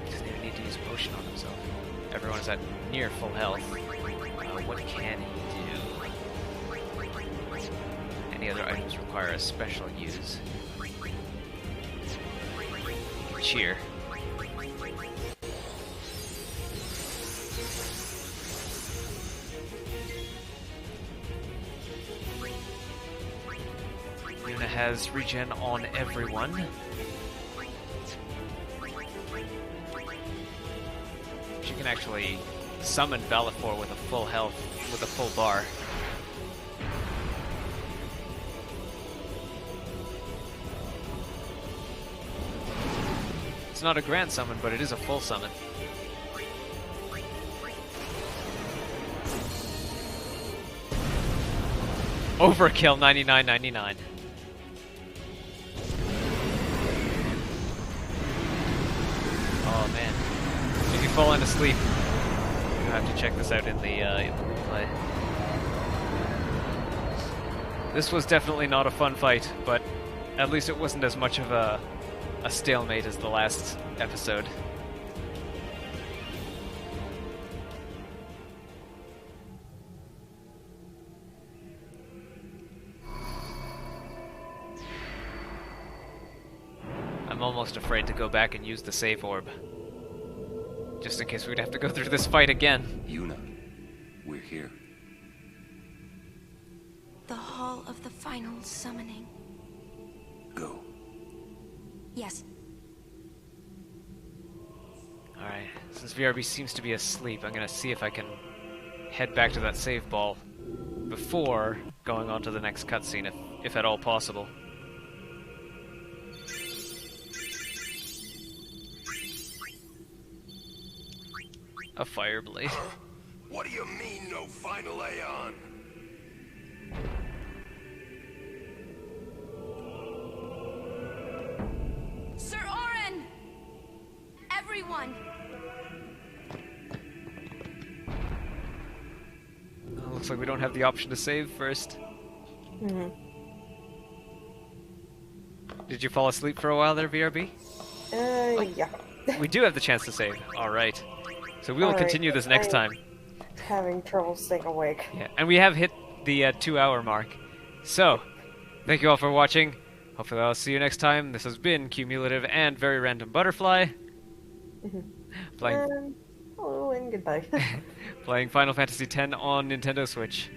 He doesn't even need to use potion on himself. Everyone is at near full health. What can he do? Any other items require a special use. Cheer. Yuna has regen on everyone. She can actually summon Valifor with a full health, with a full bar. It's not a grand summon, but it is a full summon. Overkill 99.99. Oh man. If you've fallen asleep, I have to check this out in the replay. This was definitely not a fun fight, but at least it wasn't as much of a stalemate as the last episode. I'm almost afraid to go back and use the save orb. Just in case we'd have to go through this fight again. Yuna, we're here. The Hall of the Final Summoning. Go. Yes. Alright, since VRB seems to be asleep, I'm gonna see if I can head back to that save ball before going on to the next cutscene, if at all possible. A fire blade. What do you mean, no final Aeon? Sir Orin! Everyone! Oh, looks like we don't have the option to save first. Mm-hmm. Did you fall asleep for a while there, VRB? Yeah. We do have the chance to save. Alright. So we will continue this next time. Having trouble staying awake. Yeah, and we have hit the 2-hour mark. So, thank you all for watching. Hopefully I'll see you next time. This has been Cumulative and Very Random Butterfly. Hello and goodbye. Playing Final Fantasy X on Nintendo Switch.